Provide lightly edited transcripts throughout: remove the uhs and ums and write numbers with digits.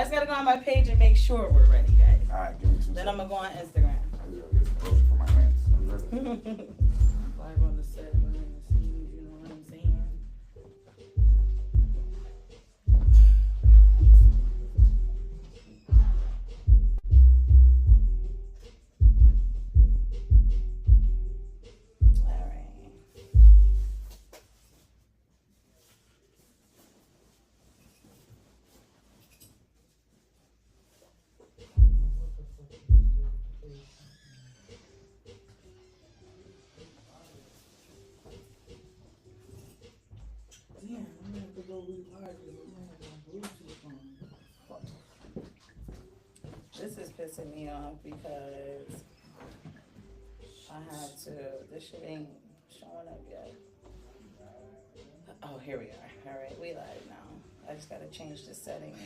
just gotta go on my page and make sure we're ready, guys. All right, give me 2 Then I'm seconds. gonna go on Instagram. I gotta get some closer for my hands. Live on the set, behind the scenes, you know what I'm saying? All right. Yeah, I'm gonna have to go re-live because I'm gonna have my Bluetooth on. This is pissing me off because I have to. This shit ain't showing up yet. Oh, here we are. All right, we live now. I just gotta change the settings.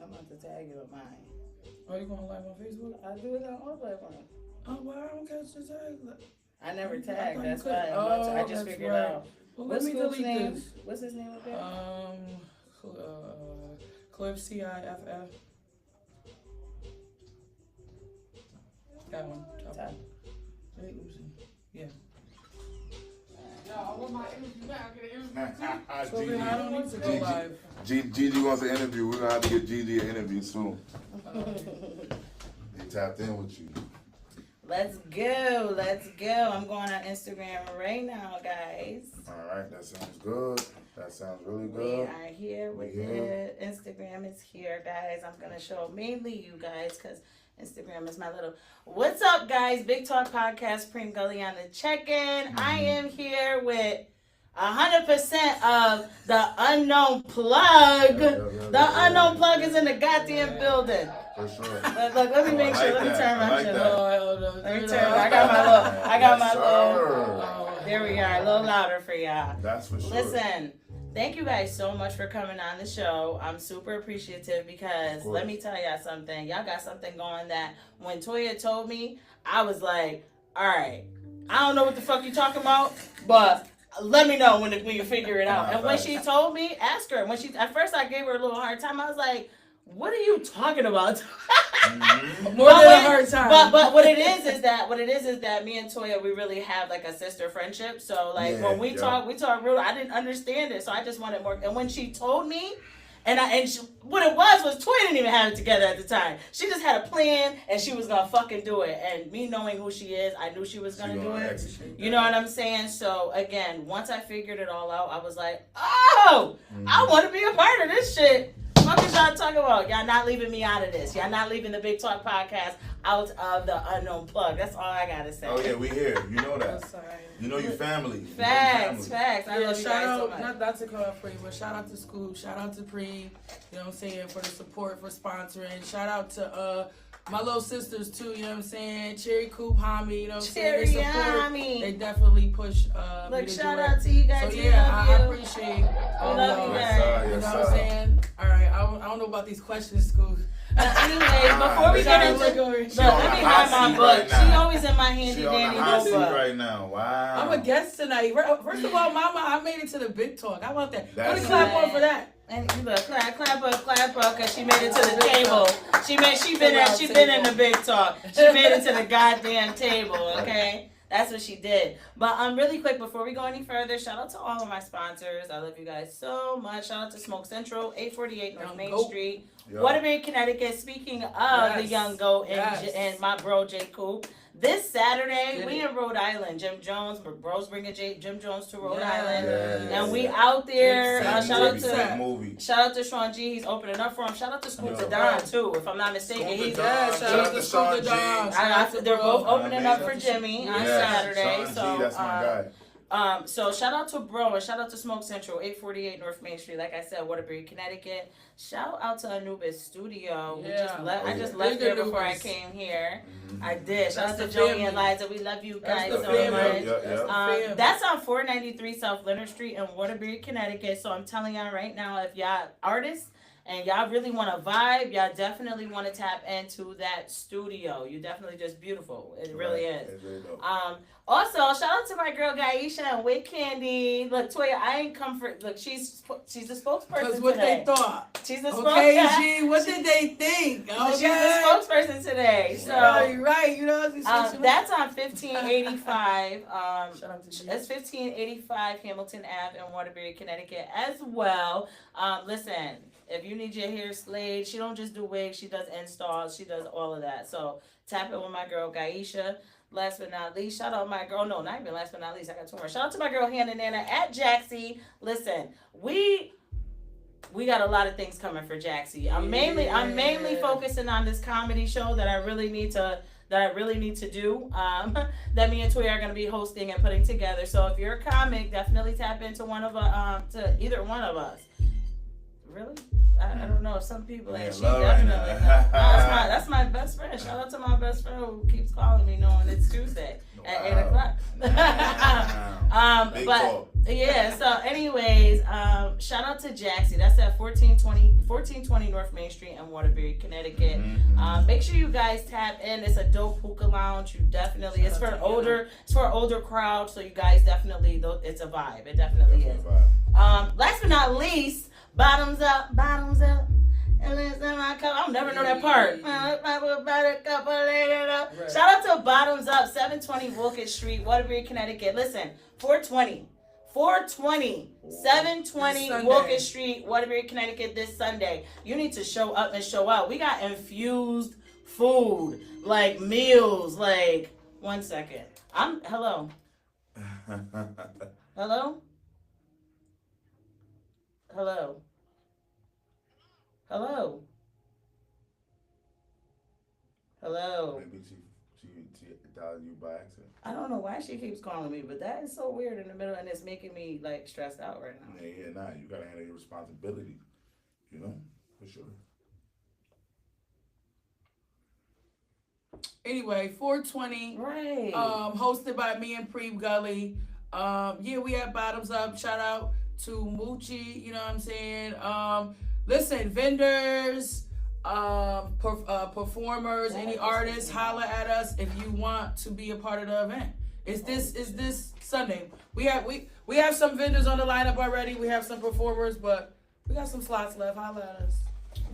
I'm about to tag you with mine. Are you going live on Facebook? I do it on all platforms. Oh, well, I don't catch the tag. I never I tagged. thought you That's could. why I just That's figured right. out. Well, What's let me Scoop's delete name? this. What's his name up there? Cliff CIFF. That one. Top. Hey, oopsie. Yeah. I want my interview now. I get an interview. So then I don't need to go live. Gigi wants an interview. We're gonna have to get Gigi an interview soon. They tapped in with you. Let's go. Let's go. I'm going on Instagram right now, guys. All right, that sounds good. That sounds really We good. are here with We here. it. Instagram is here, guys. I'm going to show mainly you guys because Instagram is my little. What's up, guys? Big Talk Podcast, Preem Gully on the check-in. I am here with 100% of the unknown plug. The unknown plug is in the goddamn building. For sure. Look, let me make I sure. like Let me that. turn I my like shit that. up. Let me turn. I got my Yes, little. sir. There we are. A little louder for y'all. That's for sure. Listen, thank you guys so much for coming on the show. I'm super appreciative because let me tell y'all something. Y'all got something going that when Toya told me, I was like, all right, I don't know what the fuck you talking about, but let me know when you figure it out. And when she told me, ask her. When she at first I gave her a little hard time. I was like, what are you talking about? More than a hard time. But what it is that me and Toya, we really have like a sister friendship. So like when we talk real. I didn't understand it, so I just wanted more. And when she told me, what it was Toya didn't even have it together at the time. She just had a plan and she was gonna fucking do it. And me knowing who she is, I knew she was gonna do it. You know what I'm saying? So again, once I figured it all out, I was like, oh, I want to be a part of this shit. What is y'all talking about? Y'all not leaving me out of this. Y'all not leaving the Big Talk Podcast out of the unknown plug. That's all I gotta say. Oh yeah, we here. You know that. That's all right. You know you family. You know Facts. family. I Yeah, love you shout guys so out, much. not to come up for you, but shout out to Scoop, shout out to Preem, you know what I'm saying, for the support, for sponsoring. Shout out to my little sisters too, you know what I'm saying, Cherry Coop, Hami, you know what I'm saying, they Cherry support, Hami. they definitely push me Look, to shout do out it. to you guys. So We yeah, love I you. appreciate all love you y'all. guys. You know what I'm saying? All right, I don't know about these questions, Scoop. Anyways, before we get into Look over here. look, let me grab my book. She always in my handy She on dandy the hot seat notebook. right now. Wow. I'm a guest tonight. First of all, Mama, I made it to the Big Talk. I love that. That's Put a clap right. on for that. And you look, clap up, cause she made it to the table. She been in the Big Talk. She made it to the goddamn table. Okay. That's what she did. But really quick, before we go any further, shout out to all of my sponsors. I love you guys so much. Shout out to Smoke Central, 848 North Young Main Goat. Street, Yo. Waterbury, Connecticut. Speaking of the Young Goat and my bro J. Coop, this Saturday we in Rhode Island. Jim Jones, my bro's bringing Jim Jones to Rhode Island, and we out there. Shout out to Sean G. He's opening up for him. Shout out to Scoop the Don too, if I'm not mistaken. Shout out to Sean G. They're both opening up for Jimmy on Saturday. Sean G, that's my guy. So shout out to Bro and shout out to Smoke Central, 848 North Main Street. Like I said, Waterbury, Connecticut. Shout out to Anubis Studio. I just left there before I came here. I did. Shout out to Joey and Liza. We love you guys so much. That's on 493 South Leonard Street in Waterbury, Connecticut. So I'm telling y'all right now, if y'all artists and y'all really want to vibe, y'all definitely want to tap into that studio. You definitely just beautiful. It really is. It's really dope. Also, shout out to my girl Gaisha and Wig Candy. Look, Toya, I ain't come for. Look, she's the spokesperson Because what today. they thought. She's the Okay, spokesperson. G, what did they think? Okay. She's the spokesperson today. So right, you know. that's on 1585. Shout out to G. That's 1585 Hamilton Ave in Waterbury, Connecticut as well. Listen, if you need your hair slayed, she don't just do wigs, she does installs, she does all of that. So tap in with my girl Gaisha. Last but not least, shout out my girl. No, not even last but not least. I got two more. Shout out to my girl Hannah Nana at Jaxie. Listen, we got a lot of things coming for Jaxie. I'm mainly focusing on this comedy show that I really need to do. That me and Toya are going to be hosting and putting together. So if you're a comic, definitely tap into to either one of us. Really? I don't know. Some people ain't. She definitely. That's my best friend. Shout out to my best friend who keeps calling me knowing it's Tuesday at 8:00. But yeah. So, anyways, shout out to Jaxie. That's at 1420 North Main Street in Waterbury, Connecticut. Make sure you guys tap in. It's a dope hookah lounge. You definitely. It's for older crowd. So you guys definitely. It's a vibe. It definitely is. Last but not least. Bottoms up. I'll never know that part. Shout out to Bottoms Up, 720 Wolcott Street, Waterbury, Connecticut. Listen, 420, 720 Wolcott Street, Waterbury, Connecticut this Sunday. You need to show up and show out. We got infused food, like meals, like, 1 second. Hello. Hello? Hello. Hello. Hello. Maybe she dialed you by accident. I don't know why she keeps calling me, but that is so weird in the middle, and it's making me like stressed out right now. Yeah, you gotta handle your responsibility. You know, for sure. Anyway, 420. Right. Hosted by me and Preem Gully. We have Bottoms Up. Shout out to Moochie, you know what I'm saying? Listen, vendors, performers, any artists, holla at us if you want to be a part of the event. It's this Sunday. We have some vendors on the lineup already. We have some performers, but we got some slots left. Holla at us.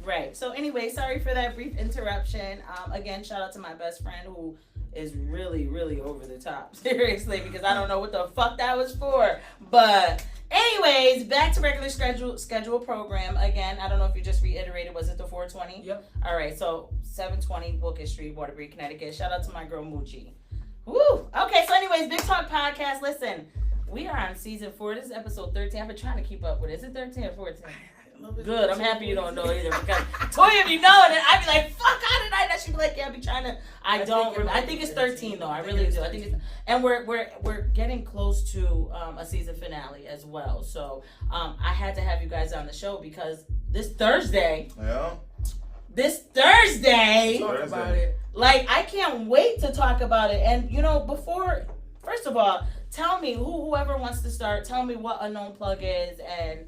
Right. So anyway, sorry for that brief interruption. Again, shout out to my best friend who is really, really over the top. Seriously, because I don't know what the fuck that was for. But anyways, back to regular schedule program. Again, I don't know if you just reiterated, was it the 420? Yep. All right, so 720 Wolcott Street, Waterbury, Connecticut. Shout out to my girl Moochie. Woo! Okay, so anyways, Big Talk Podcast. Listen, we are on season 4. This is episode 13. I've been trying to keep up with it. Is it 13 or 14? Good. I'm happy you don't know either, because Toya be knowing it. I'd be like, fuck, how did I? That she'd be like, yeah, I be trying to. I think it's 13 though. I really do. I think it's, and we're getting close to a season finale as well. So I had to have you guys on the show because this Thursday. Yeah. This Thursday. Talk about it. Like, I can't wait to talk about it. And first of all, tell me whoever wants to start. Tell me what Unknown Plug is and.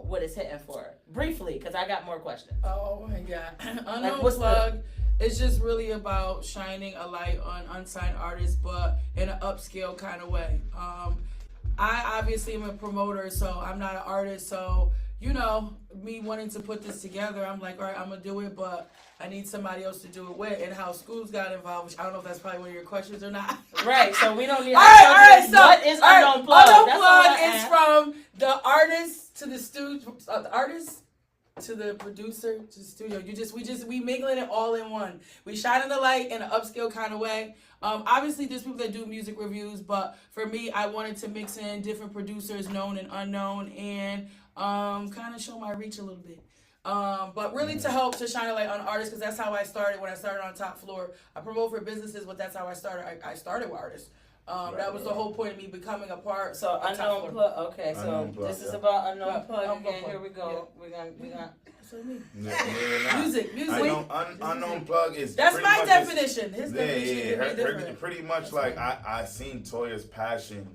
What it's hitting for. Briefly, because I got more questions. Oh my God. Unknown Plug is just really about shining a light on unsigned artists, but in an upscale kind of way. I obviously am a promoter, so I'm not an artist. So, me wanting to put this together, I'm like, all right, I'm going to do it, but I need somebody else to do it with. And how schools got involved, which I don't know if that's probably one of your questions or not. Right, so we don't need... All right, so what is Unknown Plug? Unknown Plug is from the artist to the studio, the artist to the producer to the studio. We mingling it all in one. We shining the light in an upscale kind of way. Obviously, there's people that do music reviews, but for me, I wanted to mix in different producers, known and unknown, and kind of show my reach a little bit. But really to help to shine a light on artists, because that's how I started when I started on Top Floor. I promote for businesses, but that's how I started. I started with artists. That was the whole point of me becoming a part. So Unknown Plug. Okay, so Unknown Plug, this is about Unknown Plug Unknown again. Plug. Here we go. Yeah. We're gonna. That's what I mean. Music. Unknown Plug is. That's pretty my much definition. His definition is her, different. pretty much like I seen Toya's passion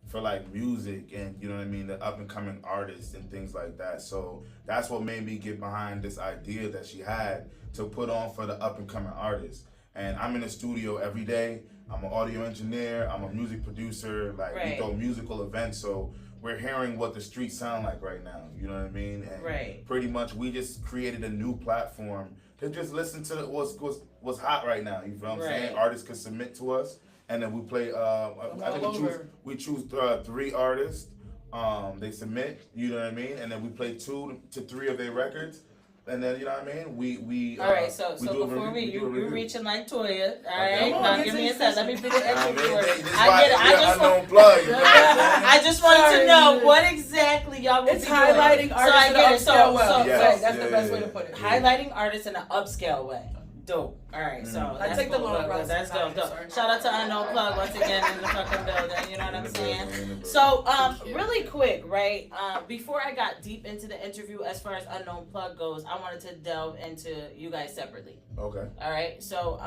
for like music and you know what I mean, the up and coming artists and things like that. So that's what made me get behind this idea that she had to put on for the up and coming artists. And I'm in the studio every day. I'm an audio engineer. I'm a music producer. Like we throw musical events, so we're hearing what the streets sound like right now. You know what I mean? And pretty much we just created a new platform to just listen to what's hot right now. You feel what I'm saying? Artists could submit to us, and then we play. I think we choose 3 artists. They submit. You know what I mean? And then we play 2 to 3 of their records. And then you know what I mean. We all right. So before you reaching like Toya. All right. Now give me a second. Let me be the interviewer. I get it. I just wanted to know what exactly y'all will be highlighting doing. artists in an upscale way. That's the best way to put it. Highlighting artists in an upscale way. Dope. All right, so I take the long route. That's dope. Shout out to Unknown Plug once again in the fucking building. You know what I'm saying? So, really quick, right? Before I got deep into the interview, as far as Unknown Plug goes, I wanted to delve into you guys separately. Okay. All right. So,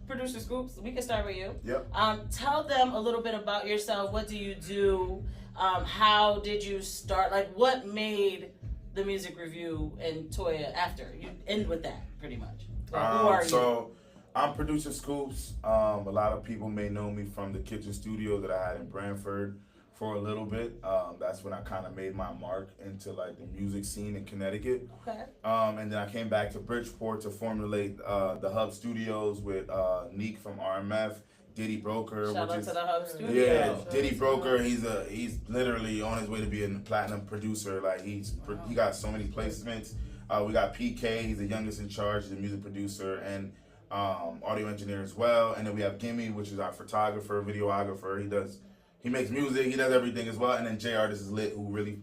producer Scoops, we can start with you. Yep. Tell them a little bit about yourself. What do you do? How did you start? Like, what made the music review and Toya after? You end with that, pretty much. Who are you? So I'm producer Scoops. A lot of people may know me from the kitchen studio that I had in Branford for a little bit. That's when I kind of made my mark into like the music scene in Connecticut. Okay. And then I came back to Bridgeport to formulate the Hub Studios with Neek from RMF, Diddy Broker. Shout out to the Hub Studios. Yeah, Diddy Broker. He's literally on his way to being a platinum producer. Like he got so many placements. We got PK, he's the youngest in charge, he's a music producer and audio engineer as well. And then we have Gimme, which is our photographer, videographer. He makes music, he does everything as well. And then J Artist is lit, who really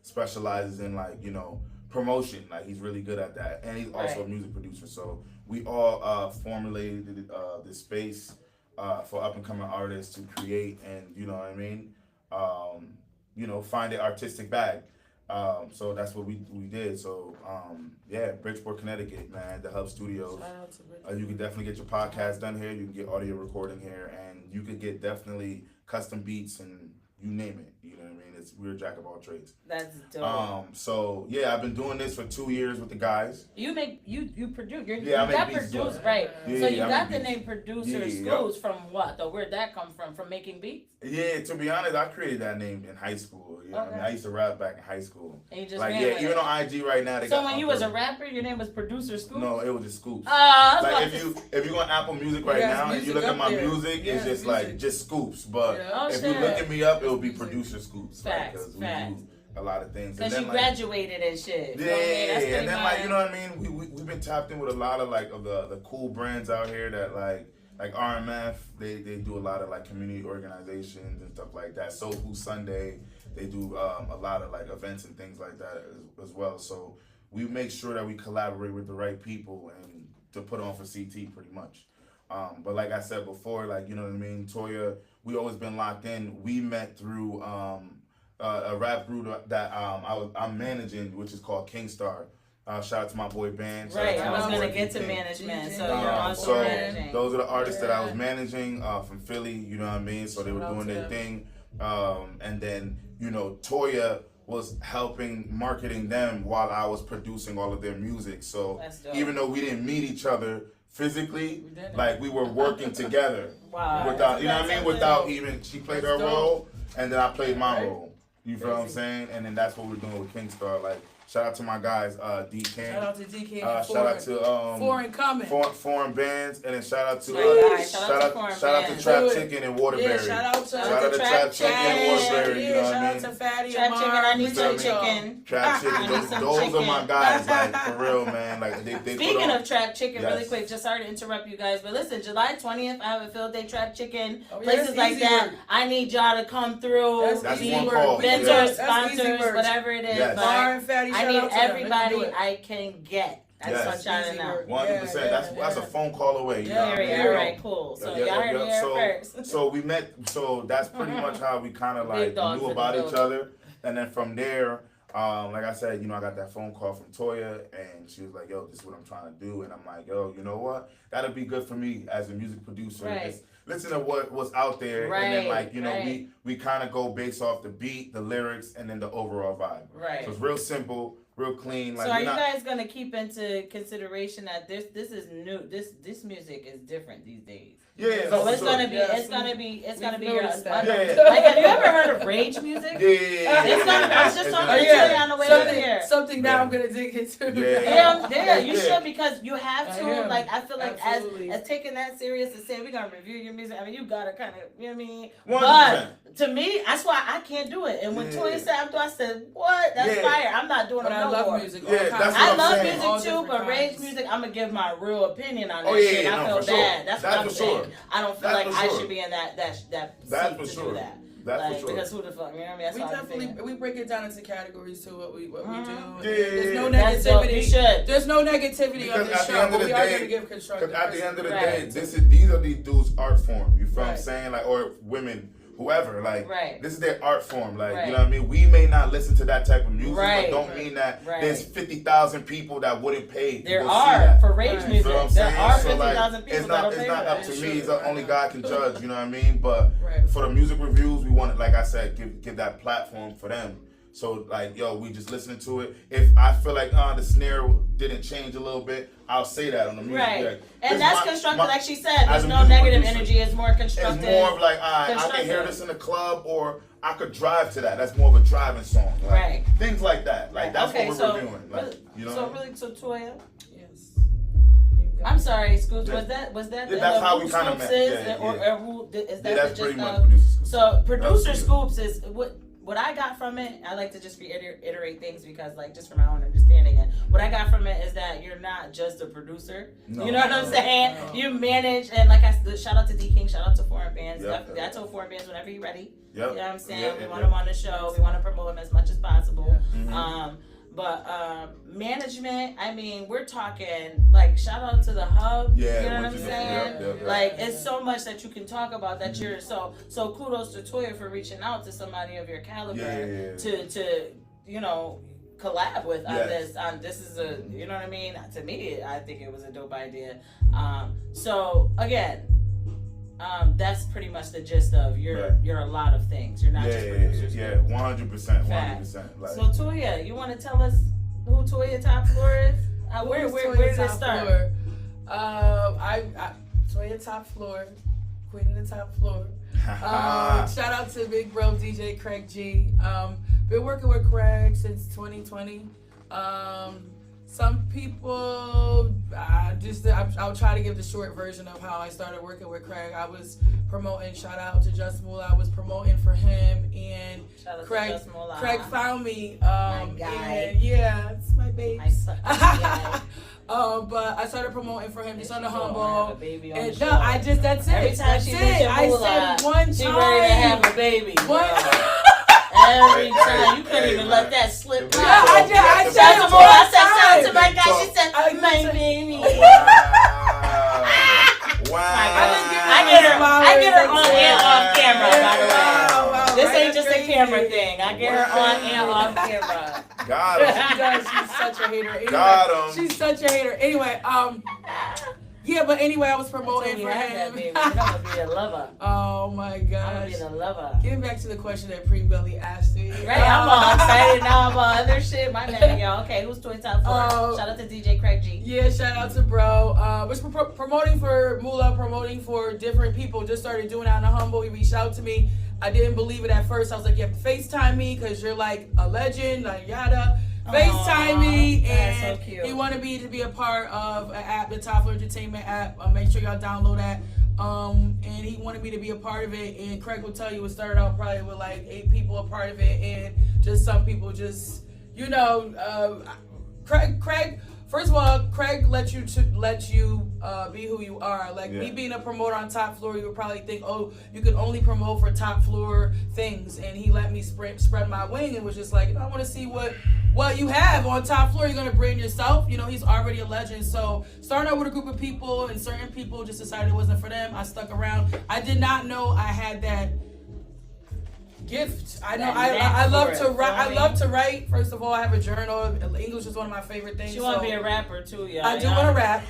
specializes in like, you know, promotion. Like he's really good at that. And he's also a music producer. So we all formulated this space for up and coming artists to create and, you know what I mean, you know, find their artistic bag. So that's what we did. So Bridgeport, Connecticut, man, the Hub Studios. Shout out to Bridgeport. You can definitely get your podcast done here. You can get audio recording here, and you could get definitely custom beats and you name it. You know what I mean? We're a jack of all trades. That's dope. So yeah, I've been doing this for 2 years with the guys. You produce. You I got make beats, produced, right? Yeah, so you I got make the beats. name Producer Yeah. Schools from what though? Where'd that come from? From making beats? Yeah, to be honest, I created that name in high school. You know what I mean? I used to rap back in high school. And you just like ran with even it. on IG right now. So when you was a rapper, your name was Producer Scoops? No, it was just Scoops. Like if you go on Apple Music right now and you look at my music, it's just like just Scoops. But if you look at me up, it will be Producer Scoops. Facts. We do a lot of things. Because you graduated and shit. Yeah, and then like you know what I mean. We've been tapped in with a lot of like of the cool brands out here that like RMF. They do a lot of like community organizations and stuff like that. Soul Food Sunday. They do a lot of like events and things like that as well. So we make sure that we collaborate with the right people and to put on for CT pretty much. But like I said before, like you know what I mean, Toya, we always been locked in. We met through a rap group that I'm managing, which is called Kingstar. Shout out to my boy Band. Right, I was gonna get to management, so you're also managing. Those are the artists that I was managing from Philly. You know what I mean? So they were doing their thing, and then you know Toya was helping marketing them while I was producing all of their music. So even though we didn't meet each other physically, like we were working together. Wow. Without you know what I mean? Without even she played her role and then I played my role. You feel what I'm saying? And then that's what we're doing with Kingstar. Like shout out to my guys, DK. Shout out to DK. Shout out to Foreign Coming. Foreign bands, and then shout out to shout out to Trap Chicken and Waterbury. Yeah, shout out to Trap Chicken and Waterbury. You know what I mean? Shout out to Fatty Trap and Chicken, I need some chicken. Trap Chicken, those are my guys. Like for real, man. Like they Speaking of Trap Chicken, really quick, just sorry to interrupt you guys, but listen, July 20th, I have a field day Trap Chicken, places like that. I need y'all to come through. That's be one call. vendors, sponsors, whatever it is. Yes. But I need everybody I can get. That's what y'all to know. 100%. That's a phone call away. You know what I mean? All right, cool. So y'all heard it here first. So we met. So that's pretty much how we kind of like knew about each other, and then from there. Like I said, you know, I got that phone call from Toya, and she was like, "Yo, this is what I'm trying to do," and I'm like, "Yo, you know what? That'll be good for me as a music producer. Right. listen to what's out there, and then like Right. we kind of go based off the beat, the lyrics, and then the overall vibe. Right. So it's real simple, real clean. Like, so are you guys gonna keep into consideration that this is new? This music is different these days. Yeah. So no, it's for gonna sure. be Yes, it's gonna be we've your noticed that. Yeah. like have you ever heard of rage music? Yeah. It's gonna I was just It's talking gonna- to you on the way over here. Something now Yeah. I'm gonna dig into. Yeah, you Yeah. should because you have I to. am. Like I feel like Absolutely. as taking that serious and saying we're gonna review your music. I mean, you gotta kind of, you know what I mean. 100%. But to me, that's why I can't do it. And when Yeah. Toya said, I said, what? That's Yeah. fire. I'm not doing But it I no love more. music. Yeah, all kinds. that's I what I'm love saying. music All too, different but rage kinds. music, I'm gonna give my real opinion on Oh, that yeah, shit. no, I feel for sure. bad. That's what I'm for saying. sure. I don't feel That's like for I sure. should be in that That's seat for to sure. do that. That's like, for sure. Because who the fuck, you know what I mean? That's We how I'm definitely feeling. we break it down into categories to what we do. Yeah. There's no That's dope. You negativity. should. There's no negativity Because on this at the show, end of but the we are day- going to give Because constructive. at the end of the Right. day, these are these dudes' art form. You feel what I'm Right. saying? Like, or women, whoever. Like, Right. this is their art form. Like, Right. you know what I mean? We may not listen to that type of music, Right. but don't mean that Right. there's 50,000 people that wouldn't pay to There go see are that. for rage Right. You music. feel what I'm There saying? are So, 50,000 like, people it's not that'll pay for up that. to Sure. me. It's only God can judge. You know what I mean? But Right. for the music reviews, we want to, like I said, give that platform for them. So like, yo, we just listening to it. If I feel like the snare didn't change a little bit, I'll say that on the music. Right. Like, And this that's my- constructive, my- like she said. There's as a no music negative producer, energy. It's more constructive. It's more of like, I can constructive. hear this in the club, or I could drive to that. That's more of a driving song. Like, Right. Things like that. Like, that's okay, what so we're reviewing. Like, really, you know. so really, so Toya, Yes. I'm sorry, Scoops. Yeah. Was that Yeah, that's how we who kinda Scoops met. is, Yeah, or yeah. who is that? Yeah, that's the pretty gist much of? producer. So producer That's it. Scoops is what I got from it. I like to just reiterate things because, like, just from my own understanding, and what I got from it is that you're not just a producer. No. You know what I'm No. saying? No. You manage, and like I said, shout out to D King, shout out to Foreign Bands. Yep. Definitely, I told Foreign Bands whenever you're ready. Yep. You know what I'm saying? Yeah, we yeah, want yeah. him on the show. We want to promote him as much as possible. Yeah. But management, I mean, we're talking like shout out to the hub. Yeah, you know what what I'm you did. saying? Yep. Like it's so much that you can talk about that you're so kudos to Toya for reaching out to somebody of your caliber Yeah. to you know collab with on Yes. this is a you know what I mean. To me, I think it was a dope idea. So again. That's pretty much the gist of Right. you're a lot of things. You're not just producers. 100%, Facts. 100%. Like, So Toya, you want to tell us who Toya Top Floor is? Where did it start? Floor? I Toya Top Floor, Queen of the Top Floor. Shout out to Big Bro DJ Craig G. Been working with Craig since 2020. Some people, I'll try to give the short version of how I started working with Craig. I was promoting, shout out to Just Moolah, I was promoting for him, and Shout out Craig, to Just Moolah. Craig found me. My guy. And yeah, it's my baby. My son. Yeah. But I started promoting for him just on the She gonna have a humble. baby on And the no, show. that's it. Every time That's she it. mentioned I Moolah, said one she time. ready to have a baby. One girl. Every time you couldn't Hey, even man. let that slip Yeah, out. I said Shout out it to one Moolah. I said shout out to time. my guy. She said I my said- baby. Wow. I get her on and off camera, by the way. Wow, This right, ain't just a crazy. camera thing. I get her on and off camera. Got him. She does. She's such a hater. Anyway, Got him. She's such a hater. Anyway, yeah, but anyway, I was promoting You for have that him. baby. You're gonna be a lover. Oh my I'm gonna gosh. be the lover. Getting back to the question that Pre Belly asked me. Right, I'm all excited now about other shit. My man, y'all. Okay, who's Toy Top 4? Shout out to DJ Craig G. Yeah, shout out to bro. We're promoting for Moolah, promoting for different people. Just started doing it on the humble. He reached out to me. I didn't believe it at first. I was like, you have to FaceTime me because you're like a legend, like yada. FaceTime me, that's and so cute. he wanted me to be a part of an app, the Top Floor Entertainment app. Make sure y'all download that. And he wanted me to be a part of it. And Craig will tell you it started out probably with like 8 people a part of it, and just some people just, you know, Craig. First of all, Craig let you be who you are. Like me being a promoter on Top Floor, you would probably think, oh, you can only promote for Top Floor things. And he let me spread my wing and was just like, I want to see what you have on Top Floor. You're gonna bring yourself. You know, he's already a legend. So starting out with a group of people, and certain people just decided it wasn't for them. I stuck around. I did not know I had that gift. I know. That I knack love for to it, write. I you know love to write. First of all, I have a journal. English is one of my favorite things. She want to so be a rapper too, y'all. I do want to rap.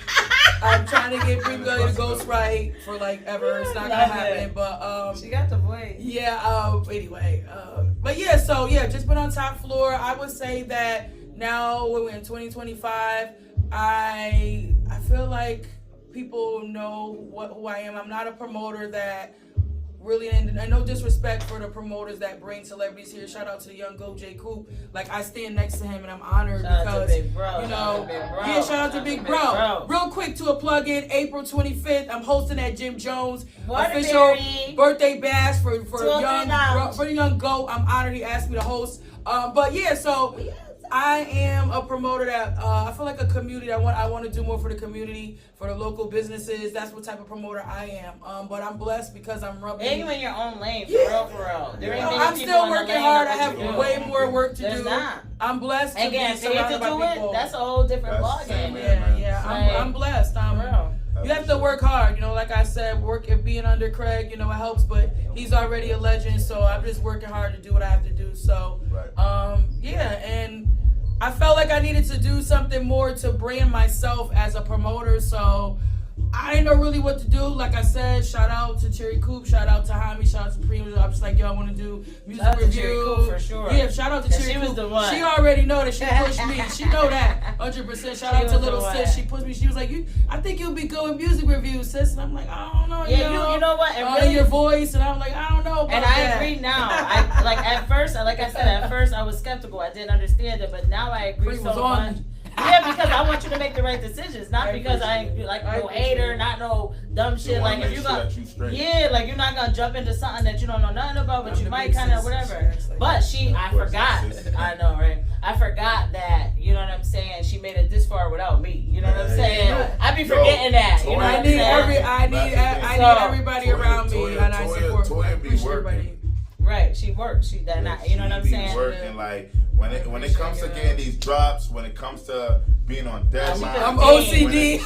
I'm trying to get Big Billy to ghostwrite for like ever. It's not gonna Love happen. it. But She got the voice. yeah. Anyway. But yeah. So yeah, just been on Top Floor. I would say that now when we're in 2025, I feel like people know who I am. I'm not a promoter that really, and no disrespect for the promoters that bring celebrities here. Shout out to the young Go J Coop. Like I stand next to him and I'm honored Shout out because to Big Bro. you Shout know, out to Big Bro. yeah, shout out to Big Bro. Real quick to a plug-in, April 25th, I'm hosting at Jim Jones official Waterbury. birthday bash for 203 Lounge. the young Goat. I'm honored he asked me to host. But yeah, so I am a promoter that I feel like a community. I want to do more for the community, for the local businesses. That's what type of promoter I am. But I'm blessed because I'm rubbing. And you in your own lane, for Yeah. real. There ain't You know, many I'm people still in the working lane hard. of I what have you do. way more work to There's do. not. I'm blessed to And be getting paid to surrounded by do it, people. that's a whole different That's the same, ballgame. man. Yeah. Like, I'm blessed. Real. You have to work hard, you know. Like I said, being under Craig, you know, it helps. But he's already a legend, so I'm just working hard to do what I have to do. So, Right. yeah, and I felt like I needed to do something more to brand myself as a promoter. So I didn't know really what to do. Like I said, shout out to Cherry Coop, shout out to Hami, shout out to Prima. I'm just like, yo, I want to do music Shout out to review. Cherry Coop for sure. Yeah, shout out to 'Cause Cherry she was Coop. the one. She already know that she pushed me. She know that 100%. Shout She out to was Little the Sis. one. She pushed me. She was like, I think you'll be good with music reviews, sis. And I'm like, I don't know. Yeah, you know what? And really, your voice, and I'm like, I don't know about and that. I agree now. I like at first, like I said, at first I was skeptical. I didn't understand it, but now I agree Free so was on much. me. Yeah, because I want you to make the right decisions, not I because I appreciate ain't like I no appreciate hater, it. not no dumb shit. wanna Like if make you sure got, that you straight. yeah, like you're not gonna jump into something that you don't know nothing about, but I'm you the might big kind of sis. whatever. She's like- But I Of course, forgot. sis. I know, right? I forgot that. You know what I'm saying? She made it this far without me. You know what I'm Hey, saying? yo, I be forgetting that. You know Toya, what I I'm need saying? I need So, everybody Toya- around me, Toya- and I Toya- support. Toya I be appreciate working. everybody. Right, she works. She that not. You know what I'm She be saying? working like when it comes to getting these drops, when it comes to being on deadline. I'm When OCD. Be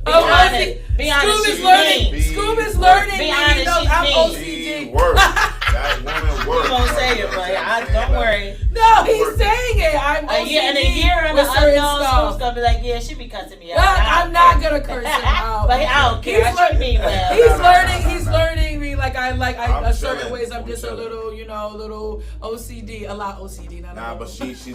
Oh, honest. Be honest. Scoob she's is learning. mean. Scoob is learning. Be me, honest, you know, she's I'm mean. She OCD. works. That woman works. You won't say it, but don't worry. No, he's saying it. I'm OCD. And a year and with the certain unknown stuff. school's gonna be like, yeah, she be cussing me out. I'm not gonna curse him out. But I don't care. He's I treat me well. He's No, learning. no, He's no. learning me I'm certain chilling. ways. I'm I'm just a chilling. little, little OCD, a lot OCD. Not a Nah, little. but she's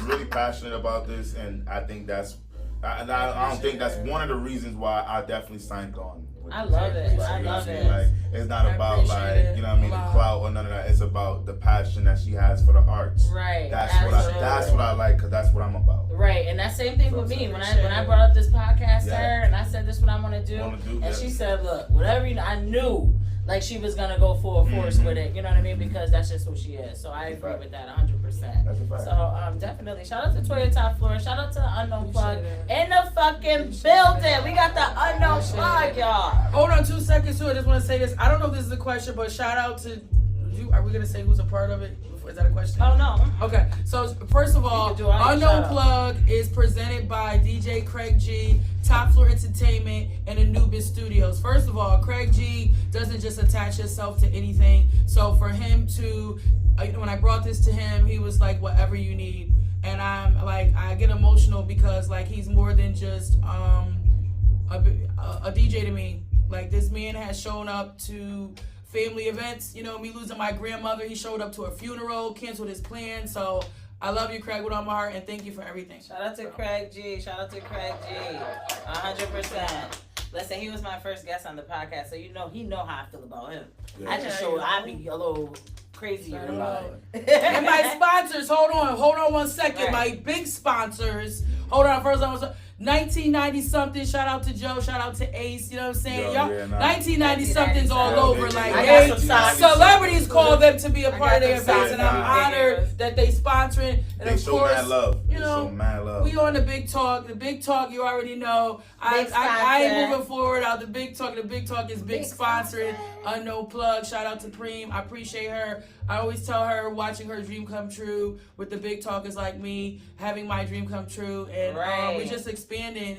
really passionate about this, and I think I don't think that's one of the reasons why I definitely signed on. with I this. love it. You know I what I'm love saying? it. Like it's not I about appreciate like it you know what I mean a the lot. clout or none of that. It's about the passion that she has for the arts. Right. That's absolutely. what I like because that's what I'm about. Right, and that same thing with me. When I brought up this podcast to Yeah. her and I said this is what I want to do, and yeah. she said, "Look, whatever you know." I knew like she was gonna go full force Mhm. with it. You know what I mean? Because that's just who she is. So I agree Right. with that 100%. That's a fact. So definitely shout out to Toya Top Floor. Shout out to the Unknown Plug Appreciate in the fucking building. We got the Unknown Plug, y'all. Hold on 2 seconds too. I just want to say this. I don't know if this is a question, but shout out to you. Are we gonna say who's a part of it? Is that a question? Oh no. Okay, so first of all, You can do our Unknown shout-out. Plug is presented by DJ Craig G, Top Floor Entertainment, and Anubis Studios. First of all, Craig G doesn't just attach himself to anything. So for him to, when I brought this to him, he was like, whatever you need. And I'm like, I get emotional because like he's more than just a DJ to me. Like this man has shown up to family events, you know, me losing my grandmother, he showed up to a funeral, canceled his plan. So I love you, Craig, with all my heart, and thank you for everything. Shout out to Craig G. Shout out to Craig G. 100%. Listen, he was my first guest on the podcast, so he know how I feel about him. Yeah. I just showed I be a little crazier about it. And my sponsors, hold on 1 second. Right. My big sponsors, hold on, first I was 1990 something. Shout out to Joe, shout out to Ace. You know what I'm saying? Yo, Y'all, yeah, nah. 1990 something's all Yeah, over. they- Like I they, got some socks. celebrities call them to be a I part got of their them events, socks. and I'm Yeah, honored that they sponsoring. And They of show course, mad love. you know, mad love. we on the big talk. The big talk, you already know. I ain't moving forward out the big talk. The big talk is big sponsored. Unknown Plug. Shout out to Preem. I appreciate her. I always tell her watching her dream come true with the big talk is like me having my dream come true, and we're just expanding.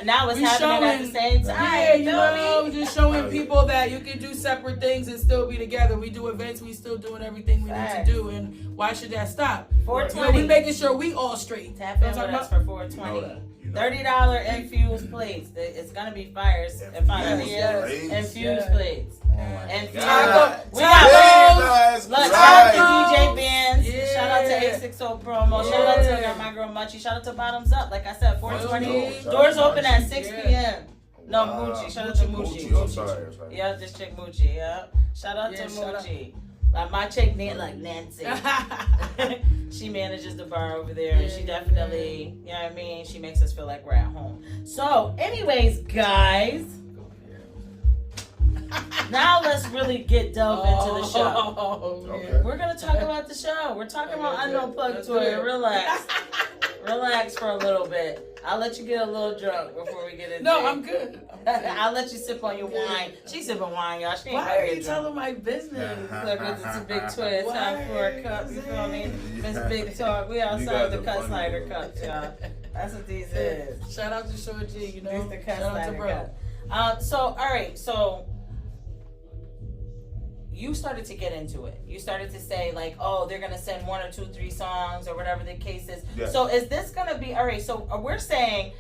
Now it's happening at the same time. Yeah, you know, just showing people that you can do separate things and still be together. We do events, we still doing everything we need to do, and why should that stop? 420. We making sure we all straight. Tap in with us for 420. $30 infused plates. It's gonna be fires and infused plates. And we got DJ bands. Shout out to A60 promo. Shout out to my girl Muchie. Shout out to Bottoms Up. Like I said, 420. Doors open at 6 p.m. No, Moochie. Shout out to Moochie. I'm sorry. Yeah, this chick Moochie. Yeah. Shout out to Moochie. My chick like Nancy. She manages the bar over there, and she definitely, you know what I mean? She makes us feel like we're at home. So, anyways, guys, now let's really delve into the show. Okay. We're gonna talk about the show. We're talking about Unknown Plug Tour. Relax for a little bit. I'll let you get a little drunk before we get into it. No, I'm good. I'll let you sip on your wine. She's sipping wine, y'all. She ain't Why are you drunk. telling my business? Look, it's a big twist. Time for a cup. You feel me? It's big talk. We outside the cut slider cups, y'all. That's what these is. Shout out to Short G, you know. These the cut Shout out to slider bro. cup. So, all right. So, you started to get into it. You started to say like, oh, they're gonna send 1 or 2, 3 songs or whatever the case is. Yeah. So, is this gonna be all right? So, we're saying.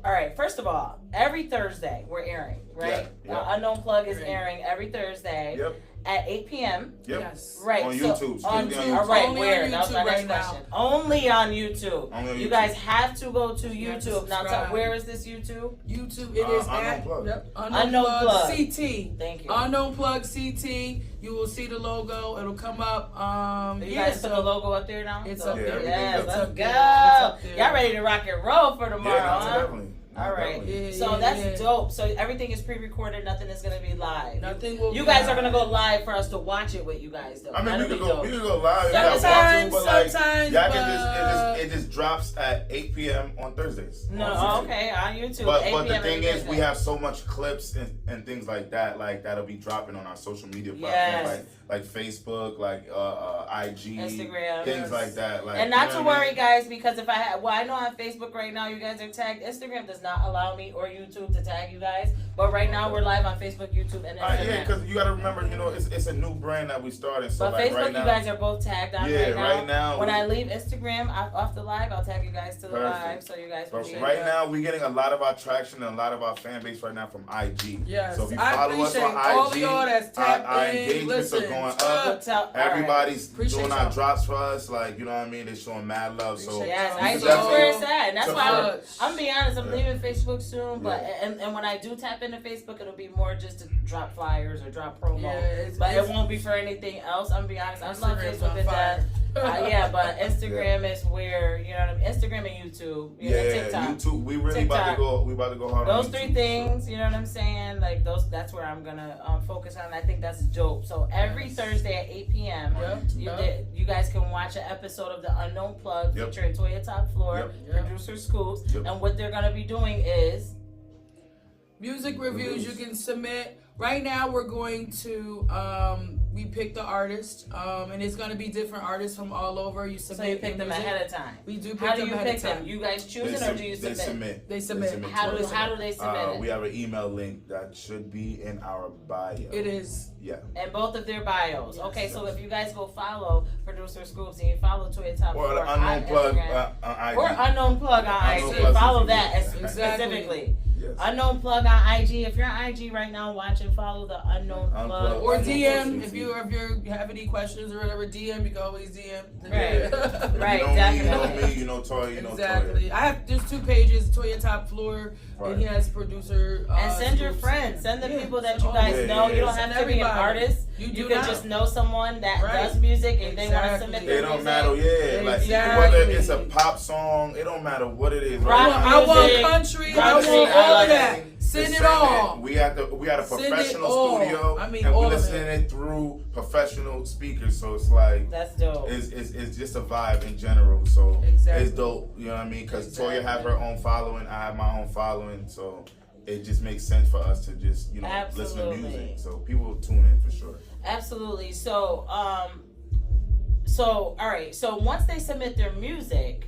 All right, first of all, every Thursday we're airing, right? Yeah. Unknown Plug is airing every Thursday at 8 p.m. Yep. Yes. Right. On so, YouTube. On YouTube. All right, Only where? on That was my YouTube next right now. question. Only on YouTube. Only on You YouTube. guys have to go to You have to YouTube. Now, subscribe. where is this YouTube? YouTube, it is Unknown at Plug. Unknown Plug CT. Thank you. Unknown Plug CT. You will see the logo. It'll come up. You guys put the logo up there now? It's So- up there. Yes, It's let's up go. there. It's up there. Y'all ready to rock and roll for tomorrow, Yeah, huh? definitely. All right. Definitely. So that's dope. So everything is pre-recorded. Nothing is gonna be live. Nothing will. You be guys live. are gonna go live for us to watch it with you guys, though. I mean, That'll we be could go. dope. We could go live. if Sometimes, y'all want to, but like, sometimes, y'all can it just drops at 8 p.m. on Thursdays. No, on YouTube. okay, on YouTube. But 8 the p.m. thing every is, we Thursday. have so much clips and things like that. Like that'll be dropping on our social media Yes. platforms, like Facebook, like IG, Instagram. things Yes. like that. Like, And not you to know what I worry, mean? guys, because if I know on Facebook right now you guys are tagged. Instagram does not allow me or YouTube to tag you guys. But right now we're live on Facebook, YouTube, and Instagram. Yeah, because you got to remember, you know, it's a new brand that we started. So But like Facebook, right now, you guys are both tagged on Yeah, right now. right now, When we- I leave Instagram off the live, I'll tag you guys to the Perfect. live so you guys can but see. right now we're getting a lot of our traction and a lot of our fan base right now from IG. Yes, So if you I follow us appreciate on all of IG, y'all that's tapped our in. engagements Listen, are going up. up. Everybody's Appreciate doing our y'all. drops for us, like you know what I mean. They're showing mad love. So Appreciate Yes, y'all. I You see can that's where it's definitely- at. And that's So why much. I'm being honest, I'm Yeah. leaving Facebook soon, but Yeah. and when I do tap into Facebook, it'll be more just to drop flyers or drop promo. Yeah, but it won't be for anything else. I'm being honest. I love Instagram's Facebook on and that. fire. Yeah, but Instagram is where, you know what I mean? Instagram and YouTube. You know, Yeah, TikTok. YouTube. We really about TikTok. to go. We about to go hard Those on 3 YouTube. things, you know what I'm saying? Like that's where I'm gonna focus on. I think that's dope. So every Thursday at 8 p.m. You guys can watch an episode of the Unknown Plug Yep. featuring Toya Top Floor, Yep. producer Scoops, Yep. and what they're gonna be doing is Music reviews you can submit. Right now we're going to we pick the artist and it's going to be different artists from all over. You submit so you pick your them music. ahead of time. We do pick How do them you ahead pick of time. them? You guys choose it or do you They submit? submit. They submit. How to do us. they submit it? We have an email link that should be in our bio. It is. Yeah. And both of their bios. Yes. Okay, so if you guys go follow producer Scoops and you follow Toya Top Or Floor the on unknown plug Instagram, on IG. or Unknown Plug on Unknown IG. Plug Follow CC. that Exactly. specifically. Yes. Unknown Plug on IG. If you're on IG right now watching, follow the Unknown Plug. Unplug. Or Unknown DM Plug if you have any questions or whatever. DM, you can always DM. Right. Right, You know me, you know definitely. me, you know Toya, you know Exactly. Toya. I have there's 2 pages. Toya Top Floor, Right. and he has producer. And send your Scoops. friends. Send the Yeah. people that you guys Yeah, know. yeah, You don't yeah. have Send to be an everybody. artist. You You do could not. just know someone that Right. does music and they want to Exactly. submit It their don't music. matter, yeah. Like Exactly. whether it's a pop song, it don't matter what it is. Rock Right I now, want music, country. I country, want all I of that. like Send to it all. We had a Send it professional all. studio, I mean, and all we of listening it. it through professional speakers. So it's like That's dope. it's just a vibe in general. So Exactly. it's dope. You know what I mean? Because Toya have her own following, I have my own following. So it just makes sense for us to just listen to Absolutely. music. So people will tune in for sure. Absolutely. So, all right. So once they submit their music,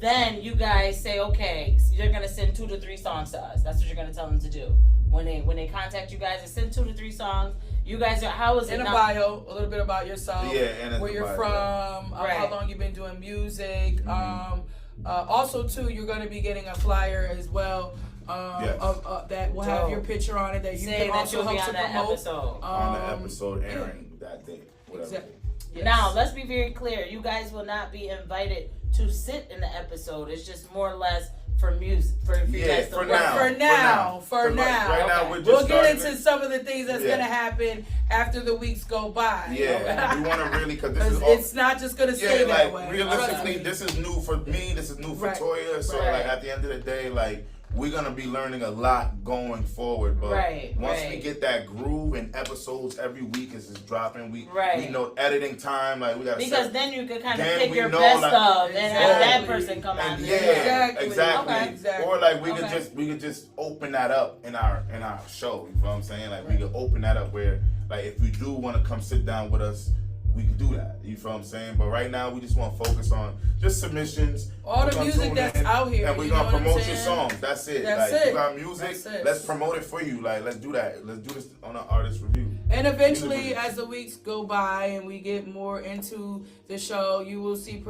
then you guys say, okay, so you're gonna send 2 to 3 songs to us. That's what you're gonna tell them to do when they contact you guys. They send 2 to 3 songs. You guys are how is it? In a now? bio, a little bit about yourself. Yeah, and in where the you're bio, from, Right. how long you've been doing music. Mm-hmm. Also, too, you're going to be getting a flyer as well. Yes. That will have Dope. your picture on it that you Saying can that also you'll be help on to that promote. episode. On the episode airing that day, whatever. Exactly. Yes. Now, let's be very clear. You guys will not be invited to sit in the episode. It's just more or less for music. For you Yeah, guys to for work. now. For now. Right now, Okay. we're just We'll get starting into it. some of the things that's Yeah. going to happen after the weeks go by. Yeah, we want to really, because this 'Cause is all. it's not just going to stay Yeah, that like way. realistically, Trust me. this is new for me. This is new for Right. Toya. So Right. like at the end of the day, like we're gonna be learning a lot going forward. But Right, once right. we get that groove and episodes every week is just dropping, we Right. know editing time. Like we gotta Because set, then you can kind of Then pick we your know, best like, of and have that Exactly. person come out and there. yeah, Exactly. Okay. Exactly. Or like we Okay. could just open that up in our show. You know what I'm saying? Like we could open that up where like if you do want to come sit down with us, we can do that. You feel what I'm saying? But right now we just want to focus on just submissions. All We're the gonna music tune that's in, out here, and we're you gonna know what I'm promote your saying? songs. That's it. That's like it. you got music, That's it. let's promote it for you. Like let's do that. Let's do this on an artist review. And eventually, Music as the weeks go by and we get more into the show, you will see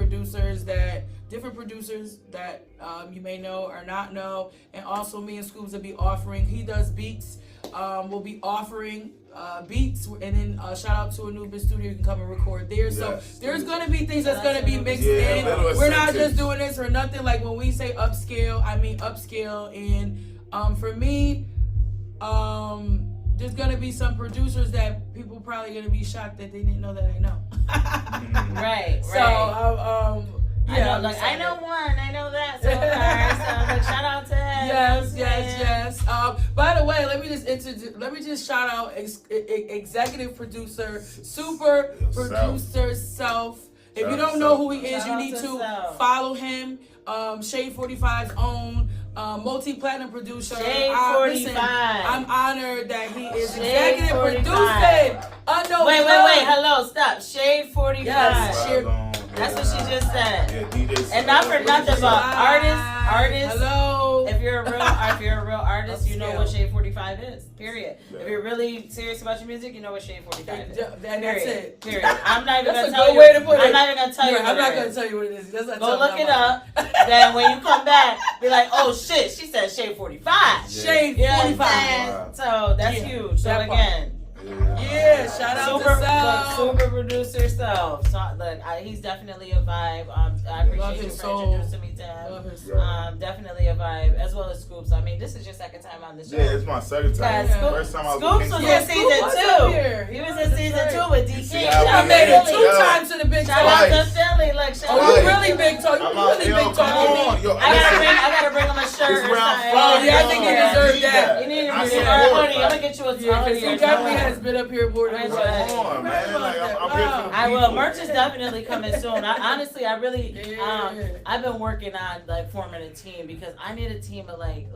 different producers that you may know or not know. And also, me and Scoobs will be offering, he does beats. We'll be offering beats. And then shout out to Anubis Studio. You can come and record there. So Yes. there's going to be things that's Shout going out to to be Anubis mixed Yeah, in. little We're not incentives. just doing this for nothing. Like when we say upscale, I mean upscale. And for me, there's gonna be some producers that people probably gonna be shocked that they didn't know that I know. Right, So, right. yeah, I know, like, I know one, I know that. So, alright, so like, shout out to him. Yes, you know what I'm saying? yes. By the way, let me just shout out executive producer, super producer Self. If you don't know who he is, Shout you out need to to Self. follow him. Shade 45's own multi-platinum producer. Shade Listen, 45. I'm honored that he is Shade executive 45. producing. Wait, hello, stop. Shade 45. Yes, Shade- That's what she just said. Yeah, DJ. And not for nothing, but artists. Hello. If you're a real artist, you know what Upscale. Shade 45 is. Period. Yeah. If you're really serious about your music, you know what Shade 45 is. And that's Period. it. Period. I'm not even That's gonna a tell good you. way to put it. I'm not even gonna tell you. I'm what not it gonna is. tell you what it is. That's not Go telling look it nobody. up. Then when you come back, be like, oh shit, she said Shade 45. Shade You know what I'm 45. saying? So that's Yeah, huge. So that part. again, Yeah, shout out super, to Self. super producer Self. So look, he's definitely a vibe. I Love appreciate you his for soul. introducing me to him. Love his Definitely a vibe, as well as Scoops. I mean, this is your second time on the show. Yeah, it's my second time. Yeah, Scoop- First time I was Scoops with was King in Scoop. season Scoop was 2. up here. He was Yeah, in that's season right. 2 with You DK. see Shout how I out we made it to two Philly. times to the big Shout out talk. to Philly. Like, shout Oh, out you to really big talk. You I'm out, really yo, big come talk. on, yo, I gotta bring him a shirt It's or round something. five. Oh, yeah, I think you deserve that. You need to I get support, a hoodie. man. I'm gonna get you a Yeah, because hoodie. he definitely has been up here more than Right, once. right. Come on, man. Like, I'm here for the I will. people. Merch is definitely coming soon. Honestly, I really, Yeah. I've been working on like forming a team because I need a team of like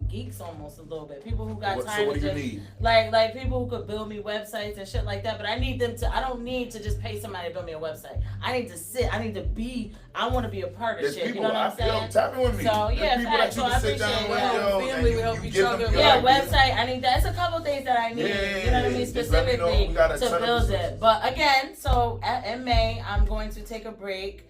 geeks almost a little bit. People who got time So what to do you just need? like people who could build me websites and shit like that. But I need them to. I don't need to just pay somebody to build me a website. I need to sit. I need to be. I want to be a part of There's shit. people, You know what I'm saying? tap in with me. So, There's yeah, people facts. that you So can I sit down appreciate with, it. yo, Family, and we you help each give other. them your Yeah, ideas. website. I need that. It's a couple things that I need. Yeah, you know what I mean? just let me know. Specifically We got a to ton of build resources. it. But again, so in May, I'm going to take a break.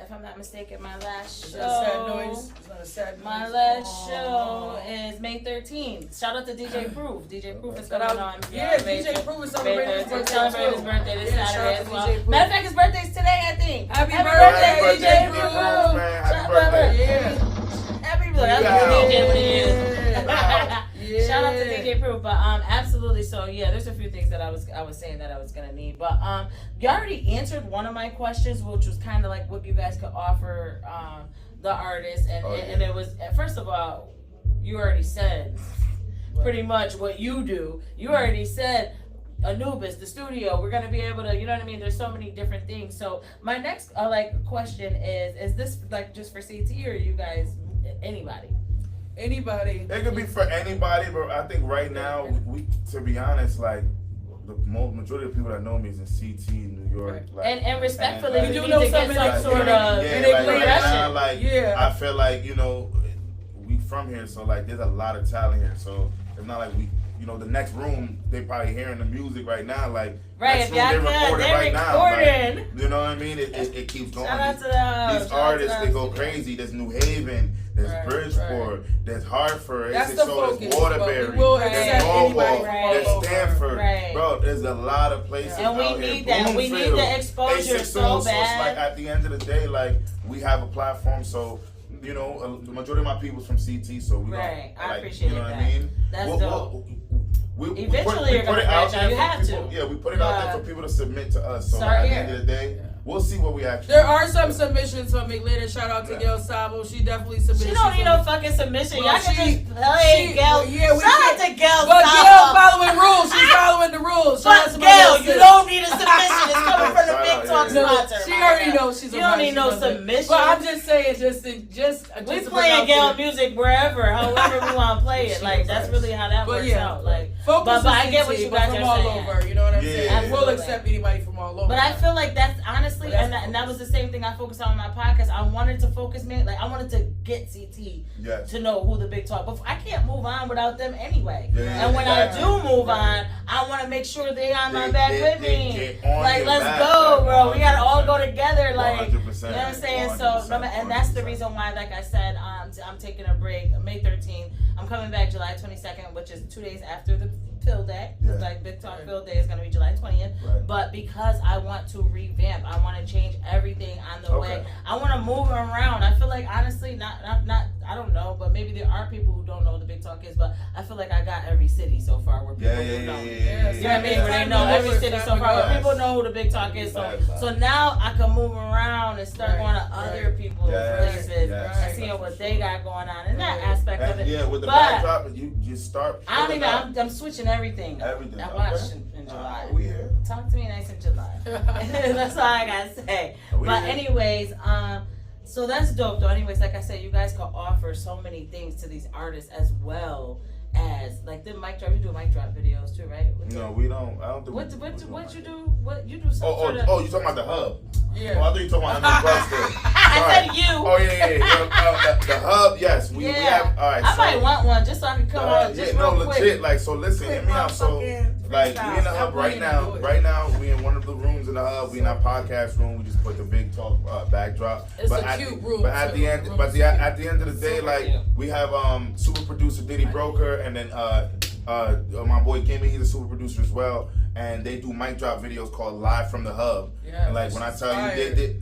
If I'm not mistaken, my last Is show. that a sad noise? Is that a sad noise? My last Aw. show is May 13th. Shout out to DJ Proof. DJ Proof is Shout coming out- on. Yeah, May DJ Proof is celebrating his 13th. birthday. Celebrating his too. birthday this Yeah, shout Saturday out as to well. DJ Proof. Matter of fact, his birthday's today, I think. Happy birthday, birthday, DJ DJ Proof. Proof. Man, Shout happy birthday. Yeah. Happy birthday. Yeah. That's DJ what he is. Yeah. Shout out to DJ Proof, but absolutely. So yeah, there's a few things that I was saying that I was gonna need, but you already answered one of my questions, which was kind of like what you guys could offer the artist, and Oh, and it was first of all, you already said pretty much what you do. You already said Anubis, the studio. We're gonna be able to, you know what I mean? There's so many different things. So my next question is this like just for CT or you guys, anybody? Anybody. It could be for anybody, but I think right now, we to be honest, like the majority of people that know me is in CT in New York. Like, and respectfully, and, we like, need to get some sort of I feel like, you know, we from here, so like there's a lot of talent here. So it's not like we, you know, the next room they probably hearing the music right now, like right. next If y'all room, good, they're right recording. Now, like, you know what I mean? It keeps going. Shout out to These artists, they go crazy. There's New Haven, there's Bridgeport, there's Hartford, That's there's the focus. Waterbury, We will there's accept Norwalk, anybody there's Stanford. Right. Bro, there's a lot of places And we out need here. that. We need the exposure so So it's bad. like at the end of the day, like we have a platform, so you know, the majority of my people's from CT, so we Right. don't, I appreciate you know that. what I mean? That's dope. Eventually, you're gonna branch out. You have to. Yeah, we put it out there for people to submit to us. So Start at the here. end of the day, we'll see what we actually. There are some submissions from McLean. Shout out to Gail Sabo. She definitely submitted. She don't need no fucking submission. Well, Y'all can she- just play Gail. yeah, we Shout out can- to Gail. But Sabo. Gail following rules. She's following the rules. Shout out But to my Gail, little you sis. don't need a submission. It's coming from the Shout Big out, Talk yeah. sponsor. She my already God. knows she's a You don't need no she does it. submission. But I'm just saying, We playing Gail music wherever, however we want to play it. Like that's really how that But works yeah, out. Like, focus but I on get what CT, you but guys from are all saying. over. You know what I'm Yeah. saying? We'll Absolutely. accept anybody from all over. But I feel like that's honestly, But that's and that was the same thing I focused on my podcast. I wanted to focus, man. Like I wanted to get CT Yes. to know who the Big Talk. But I can't move on without them anyway. Yeah, And when exactly. I do move on, I want to make sure they on my They- back they- with they me. get on Like your let's back, go, like, bro. We gotta all go 100%. together. Like 100%. you know what I'm saying. So 100%, and that's the 100%. reason why, like I said, I'm taking a break. May 13th. I'm coming back July 22nd, which is 2 days after the Phil Day. Yeah. Like Big Talk Phil Day is gonna be July 20th. Right. But because I want to revamp, I want to change everything on the Okay. way. I want to move around. I feel like honestly, not. I don't know, but maybe there are people who don't know what the Big Talk is. But I feel like I got every city so far where people Yeah. know. Yeah. You know what I mean? Where they know every city so far. Where people know who the Big Talk is. So now I can move around and start going to other people's Yes, places yes. and seeing what they got going on in that aspect of And it. yeah, with the But backdrop, you just start. I don't pulling even. up. I'm switching everything. Everything, I okay. watched in July. We here. Talk to me nice in July. That's all I gotta say. We But here. anyways, so that's dope though. Anyways, like I said, you guys can offer so many things to these artists as well as like the mic drop. You do mic drop videos too, right? No, we don't. I don't think. What you do? What you do? Some Oh, sort of. you talking about the hub? Yeah. Oh, I thought you talking about under cluster. I said you. Oh yeah. The hub, yes. We have. All right. I so, might want one just so I can come on just yeah, real no, quick. legit. Like, so listen, Quick hear me out. So, motherfucking like, we in the freestyle. hub right now. Right now, we in one of the rooms in the hub. We in our podcast room. We just put the Big Talk backdrop. It's but a at cute the, room, But at too. the end, The but room's the, at the end of the day, Super like, cute. we have super producer Diddy Broker, and then my boy Gimme. He's a super producer as well, and they do mic drop videos called Live from the Hub. Yeah, And like when I tell you, fire. they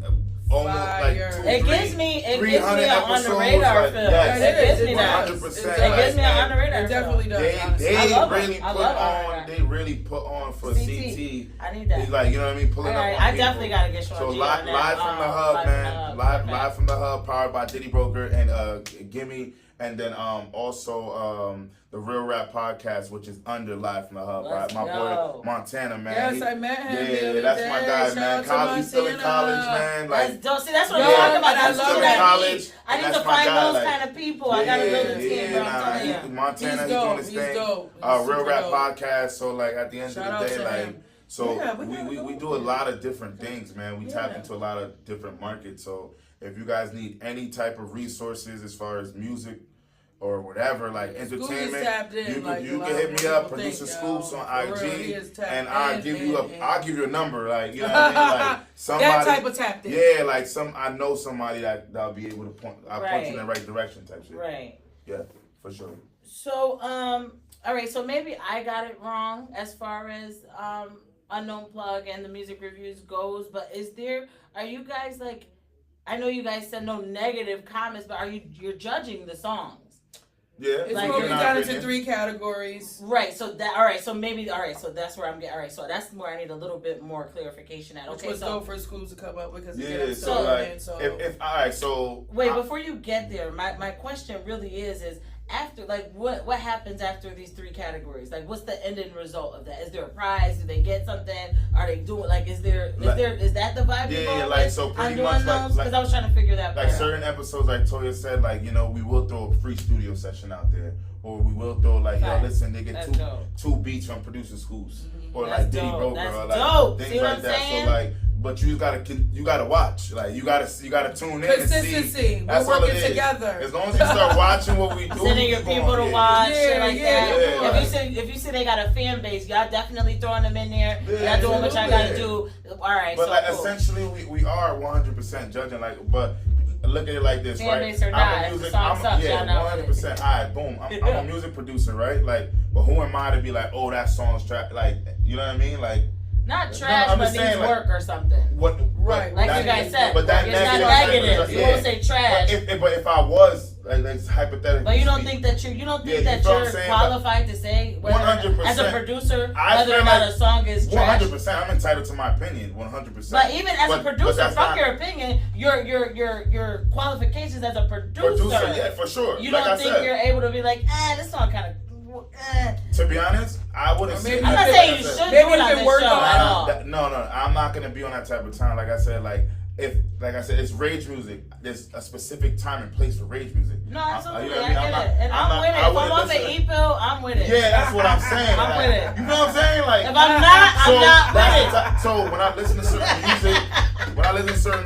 almost like Fire. 2, It 3, gives me 300 an on the episodes, radar like, feel. yes, It gives me that. 100%. It gives me an on the radar It feel. definitely does. They honestly. I love really it. I put love on. it. They really put on for CT. CT. I need that. It's like, you know what I mean, pulling up. Alright, on I people. definitely gotta get Sean So G live, on that. live from the hub, Live from man. the Hub. Live, Okay. live from the hub, powered by Diddy Broker and Gimme, and then also the Real Rap Podcast, which is under Live from the Hub, Let's by my go. boy Montana, man. Yes, He- I met him. the Yeah, other that's day. my guy, Shout man. out to College, he's still in Montana. college, man. That's Like, dope. See, that's what Yo, I'm talking about. and I That's love what that. I College, need. I need that's to my find guy, those like- kind of people. I gotta build a team, bro. I'm telling you. Montana, He's he's dope. doing his He's thing. dope. He's Real super Rap dope. Podcast. So like at the end Shout of out the day, to like him. so Yeah, we we do a lot of different things, man. We tap Yeah. into a lot of different markets. So if you guys need any type of resources as far as music or whatever, like Scoop is entertainment, tapped in, you like can, you a lot can of hit me people up, think, Producer yo. Scoops on For real, he IG, is tapped and I'll in, give you in. I'll give you a number, like you know what I mean, like somebody. That type of tapped in. Yeah, like I know somebody that'll be able to point. I'll point Right. you in the right direction, type shit. Right. Yeah, for sure. So, all right. So maybe I got it wrong as far as Unknown Plug and the music reviews goes. But are you guys like? I know you guys said no negative comments, but you're judging the songs? Yeah, It's Like, broken in down into 3 categories. Right. So that. All right. So maybe. All right. So that's where I'm getting. All right. So that's where I need a little bit more clarification at. Which Okay. was So dope for schools to come up because yeah. get So so like, in. So if all right, so wait, before you get there, my question really is after, like, what happens after these 3 categories? Like, what's the ending result of that? Is there a prize? Do they get something? Are they doing, like, is that the vibe? Yeah, like, so pretty much, because I was trying to figure that like part out. certain episodes, like Toya said, like, you know, we will throw a free studio session out there, or we will throw, like, yo, listen, they get two beats from Producer Scoops, or That's like Diddy dope. Broker, That's or like dope. things See what like I'm that. saying? So like, but you gotta watch, like you gotta tune in and see. Consistency. That's We're all it working is. together. As long as you start watching what we do, Sending your people to watch, shit like that. Yeah. If you see they got a fan base, y'all definitely throwing them in there. Y'all doing what y'all gotta do. All right, But so like cool. essentially, we are 100% judging. Like, but look at it like this, Fan right? base or not, if the song sucks, y'all know what it is. 100%. All right, boom. I'm a music producer, right? Like, but who am I to be like, oh, that song's trash? Like, you know what I mean? Like, not trash, I'm but just needs saying, like, work or something. what? Right. Like that, you guys said, but that it's not negative. negative. You won't say trash. But if I was, like hypothetically. But you don't think that you're qualified to say whether 100%. as a producer I whether feel or not like a song is trash. 100%. I'm entitled to my opinion. 100%. But even as a producer, that's fuck not- your opinion, your qualifications as a producer. yeah, for sure. You Like don't I think said, you're able to be like, this song kind of. To be honest, I wouldn't say. maybe I'm not you saying you can- should maybe do it you on can this work show on at it. all. No, I'm not gonna be on that type of time. Like I said, it's rage music. There's a specific time and place for rage music. No, absolutely, You know what I get it, and I'm with it. If I'm off an E-pill, I'm with it. Yeah, that's what I'm saying. I'm with it. You know what I'm saying? Like, If I'm not, I'm not with it. So when I listen to certain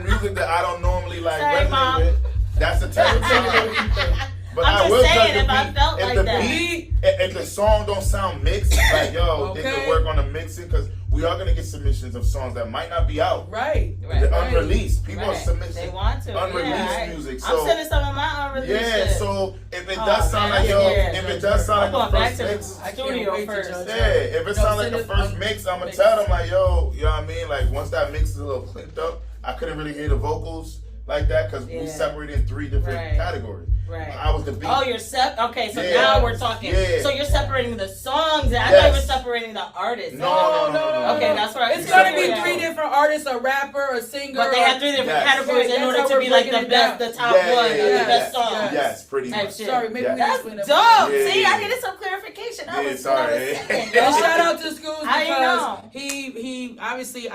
music, that I don't normally like Sorry, resonate Mom. with, that's the type of time. But I'm I just will saying, judge the if I beat. felt If like the that. beat, if the song don't sound mixed, like yo, they Okay. can work on the mixing because we are gonna get submissions of songs that might not be out. Right. They're unreleased. People are Right. submitting They want to. unreleased music. So I'm sending some of my unreleased yeah, shit. so if it Oh, does sound man, like yo, yeah. if it does sound I'm like going the back first to the mix, I can't studio wait to first. judge. yeah, if it sounds like the first mix, I'm gonna tell them like, yo, you know what I mean? Like once that mix is a little clipped up, I couldn't really hear the vocals like that because we separated in 3 different Right. categories. Right. I was the beat. Oh, you're okay, so Yeah. now we're talking. Yeah. So you're separating the songs. I thought Yes. you were separating the artists. No. Okay, that's where It's gonna be yeah. 3 different artists: a rapper, a singer. But they have 3 different Yes. categories Right, in order that's to how be we're like the breaking it best, down. the top one, the best song. Yes, pretty Type much. shit. Sorry, maybe Yeah. we That's just went up. dope. Yeah, See, yeah. I needed some clarification. That Yeah, was sorry. what I was saying. And shout out to Schools I didn't because know. he obviously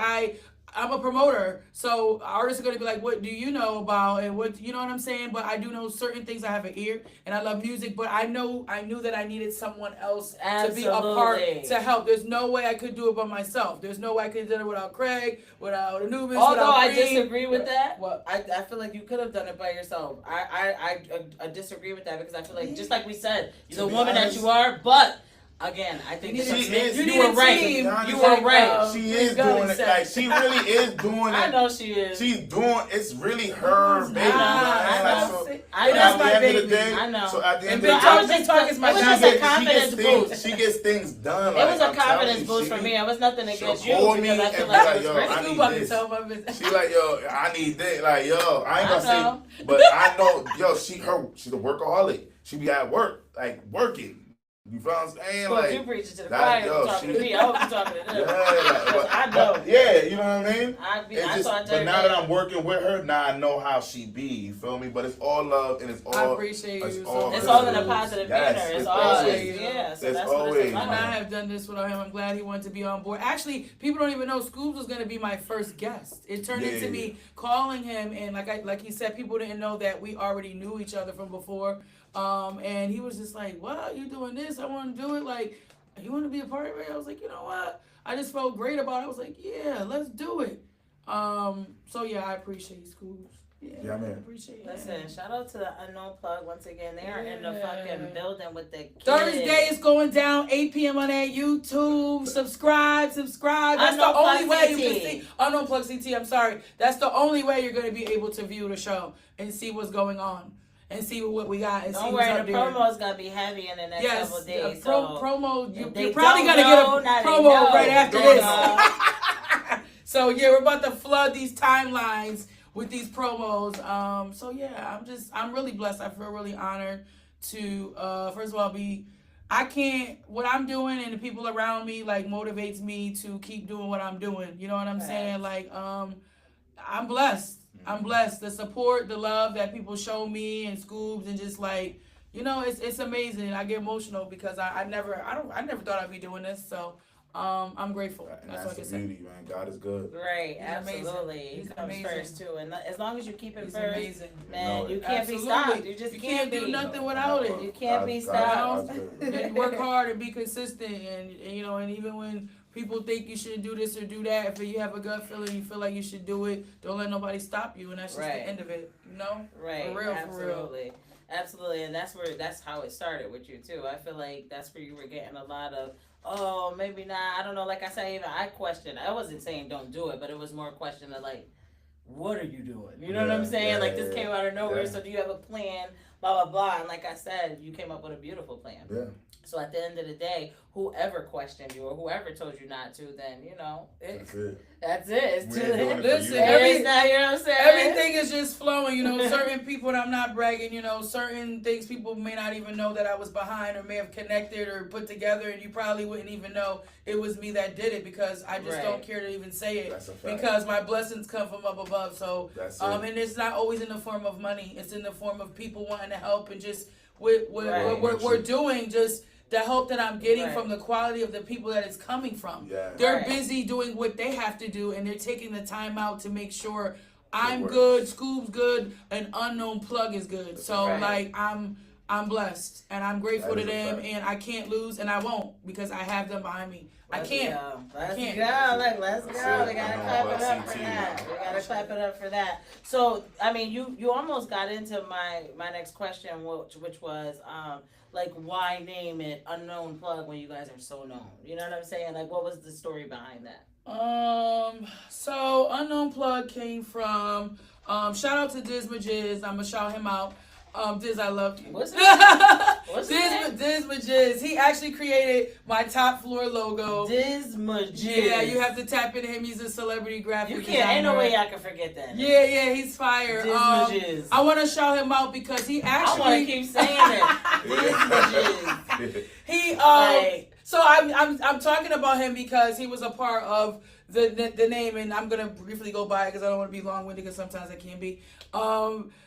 I'm a promoter, so artists are gonna be like, what do you know about and what, you know what I'm saying? But I do know certain things. I have an ear and I love music, but I knew that I needed someone else to be a part Absolutely. to help. There's no way I could do it by myself. There's no way I could do it without Craig, without Anubis, Although without I Creed. disagree with that, What? I feel like you could have done it by yourself. I disagree with that because I feel like, just like we said, you're the be woman honest- that you are, but again, I think You that She is. You you need were a right. team. You Like, were right. She Chris is Gully doing it. said. Like she really is doing it. I know she is. She's doing. It's really her baby. I know. At That's the my end of the baby. day, I know. So at the end And of the Big day, Talk, Big Talk is my it was baby. just a confidence things, boost. she gets things done. It was a I'm telling confidence you, boost she for be- me. It was nothing she'll against you call me because I and feel be like like, it was yo, great. I You need about to this. tell my business. She like, yo, I need this. Like, yo, I ain't gonna I know. say, but I know, yo, she's a workaholic. She be at work, like working. You feel what I'm saying? Well, Like, you preaching to the that- choir, yo, you talking to she- me. I hope you talking to them. I know. but yeah, you know what I mean? I thought But now that I'm working with her, now I know how she be. You feel me? But it's all love and it's all. I appreciate you so much. It's all in a positive Yes, manner. It's it's always, always. yeah. So It's that's what always. it's And I about. have done this without him. I'm glad he wanted to be on board. Actually, people don't even know Scoobs was going to be my first guest. It turned into me calling him, and like he said, people didn't know that we already knew each other from before. And he was just like, "Well, you doing this? I want to do it. Like, you want to be a part of it?" I was like, "You know what?" I just felt great about it. I was like, "Yeah, let's do it." So yeah, I appreciate Scoobs. Yeah, man. I appreciate it. Listen, shout out to the Unknown Plug once again. They are in the fucking building with the kids. Thursday is going down 8 p.m. on that YouTube. Subscribe. That's Unknown the only Plug way you CT. can see. Unknown Plug CT. I'm sorry. That's the only way you're going to be able to view the show and see what's going on and see what we got and see Don't what's worry, up the there. promo's gonna be heavy in the next couple of days. Promo. if they You're probably don't going to know, get now a they promo know. right after Don't this. know. So yeah, we're about to flood these timelines with these promos. So yeah, I'm really blessed. I feel really honored to first of all what I'm doing and the people around me like motivates me to keep doing what I'm doing. You know what I'm saying? Like I'm blessed. I'm blessed. The support, the love that people show me and Scoobs and just like it's amazing. I get emotional because I never thought I'd be doing this. So I'm grateful. And That's all I that's can the say. beauty, man. God is good. Right, He's absolutely. amazing. He He's comes amazing. first too, and as long as you keep him He's first, amazing. man, No, you can't be Absolutely. stopped. You just You can't do be. nothing without it. You can't be God's stopped. good. And work hard and be consistent, and and even when people think you shouldn't do this or do that, if you have a gut feeling, you feel like you should do it, don't let nobody stop you, and that's just Right. the end of it. Right, For real, absolutely. Absolutely, and that's how it started with you too. I feel like that's where you were getting a lot of, oh, maybe not. I don't know. Like I said, even I questioned. I wasn't saying don't do it, but it was more a question of like, what are you doing? You know what I'm saying? Like this came out of nowhere. So do you have a plan? Blah blah blah. And like I said, you came up with a beautiful plan. Yeah. So at the end of the day, whoever questioned you or whoever told you not to, then That's it. that's it. It's We too ain't doing it for Listen, you. every- It's not, you know what I'm saying? Everything is just flowing, certain people, and I'm not bragging, certain things people may not even know that I was behind or may have connected or put together, and you probably wouldn't even know it was me that did it because I just Right. don't care to even say it. That's a fact. Because my blessings come from up above. So That's it. and it's not always in the form of money. It's in the form of people wanting to help and just what Right. we're doing, just the help that I'm getting Right. from the quality of the people that it's coming from. Yeah. They're Right. busy doing what they have to do, and they're taking the time out to make sure I'm works. good, Scoob's good, an unknown plug is good. So Right. like I'm blessed and I'm grateful That to is a them, fact. and I can't lose and I won't because I have them behind me. I can't. Let's can't. go. Look, let's go. That's We it. gotta Come clap on, it up for CT. that. We gotta clap it up for that. So, I mean, you almost got into my next question, which was like, why name it Unknown Plug when you guys are so known? You know what I'm saying? Like, what was the story behind that? So Unknown Plug came from shout out to Diz Majiz. I'm gonna shout him out. Diz, I love you. What's his What's his name? Diz Majiz. He actually created my top floor logo. Dismajiz. Yeah, you have to tap into him. He's a celebrity graphic You designer. can't. Ain't no way I can forget that. Yeah, he's fire. Dismajiz. I want to shout him out because he I want to actually keep saying it. Dismajiz. So I'm talking about him because he was a part of the name, and I'm gonna briefly go by it because I don't want to be long-winded because sometimes I can be.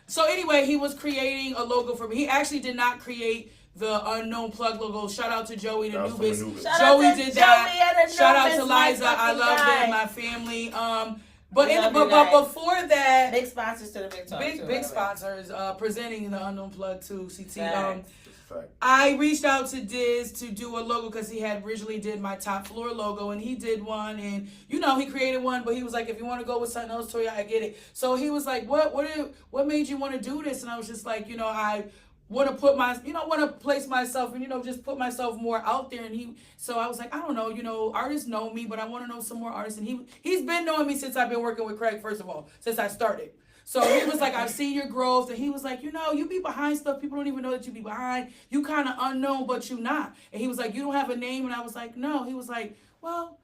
So anyway, he was creating a logo for me. He actually did not create the Unknown Plug logo. Shout out to Joey the That was from Nubis. Anubis. Shout out Joey to did Joey that. and the Shout out Nubis, to my Liza. I fucking love guy. them, my family. We love you But guys. before that, Big sponsors to the Big Talk. too, by the way. big sponsors presenting in the Unknown Plug too. CT. Facts. Fact. I reached out to Diz to do a logo because he had originally did my top floor logo, and he did one, and he created one, but he was like, if you want to go with something else, Toya, I get it. So he was like, what made you want to do this? And I was just like, I want to put want to place myself and just put myself more out there. And so I was like, I don't know, artists know me, but I want to know some more artists. And he's been knowing me since I've been working with Craig, first of all, since I started. So he was like, I've seen your growth. And he was like, you be behind stuff. People don't even know that you be behind. You kind of unknown, but you not. And he was like, you don't have a name. And I was like, no. He was like, well,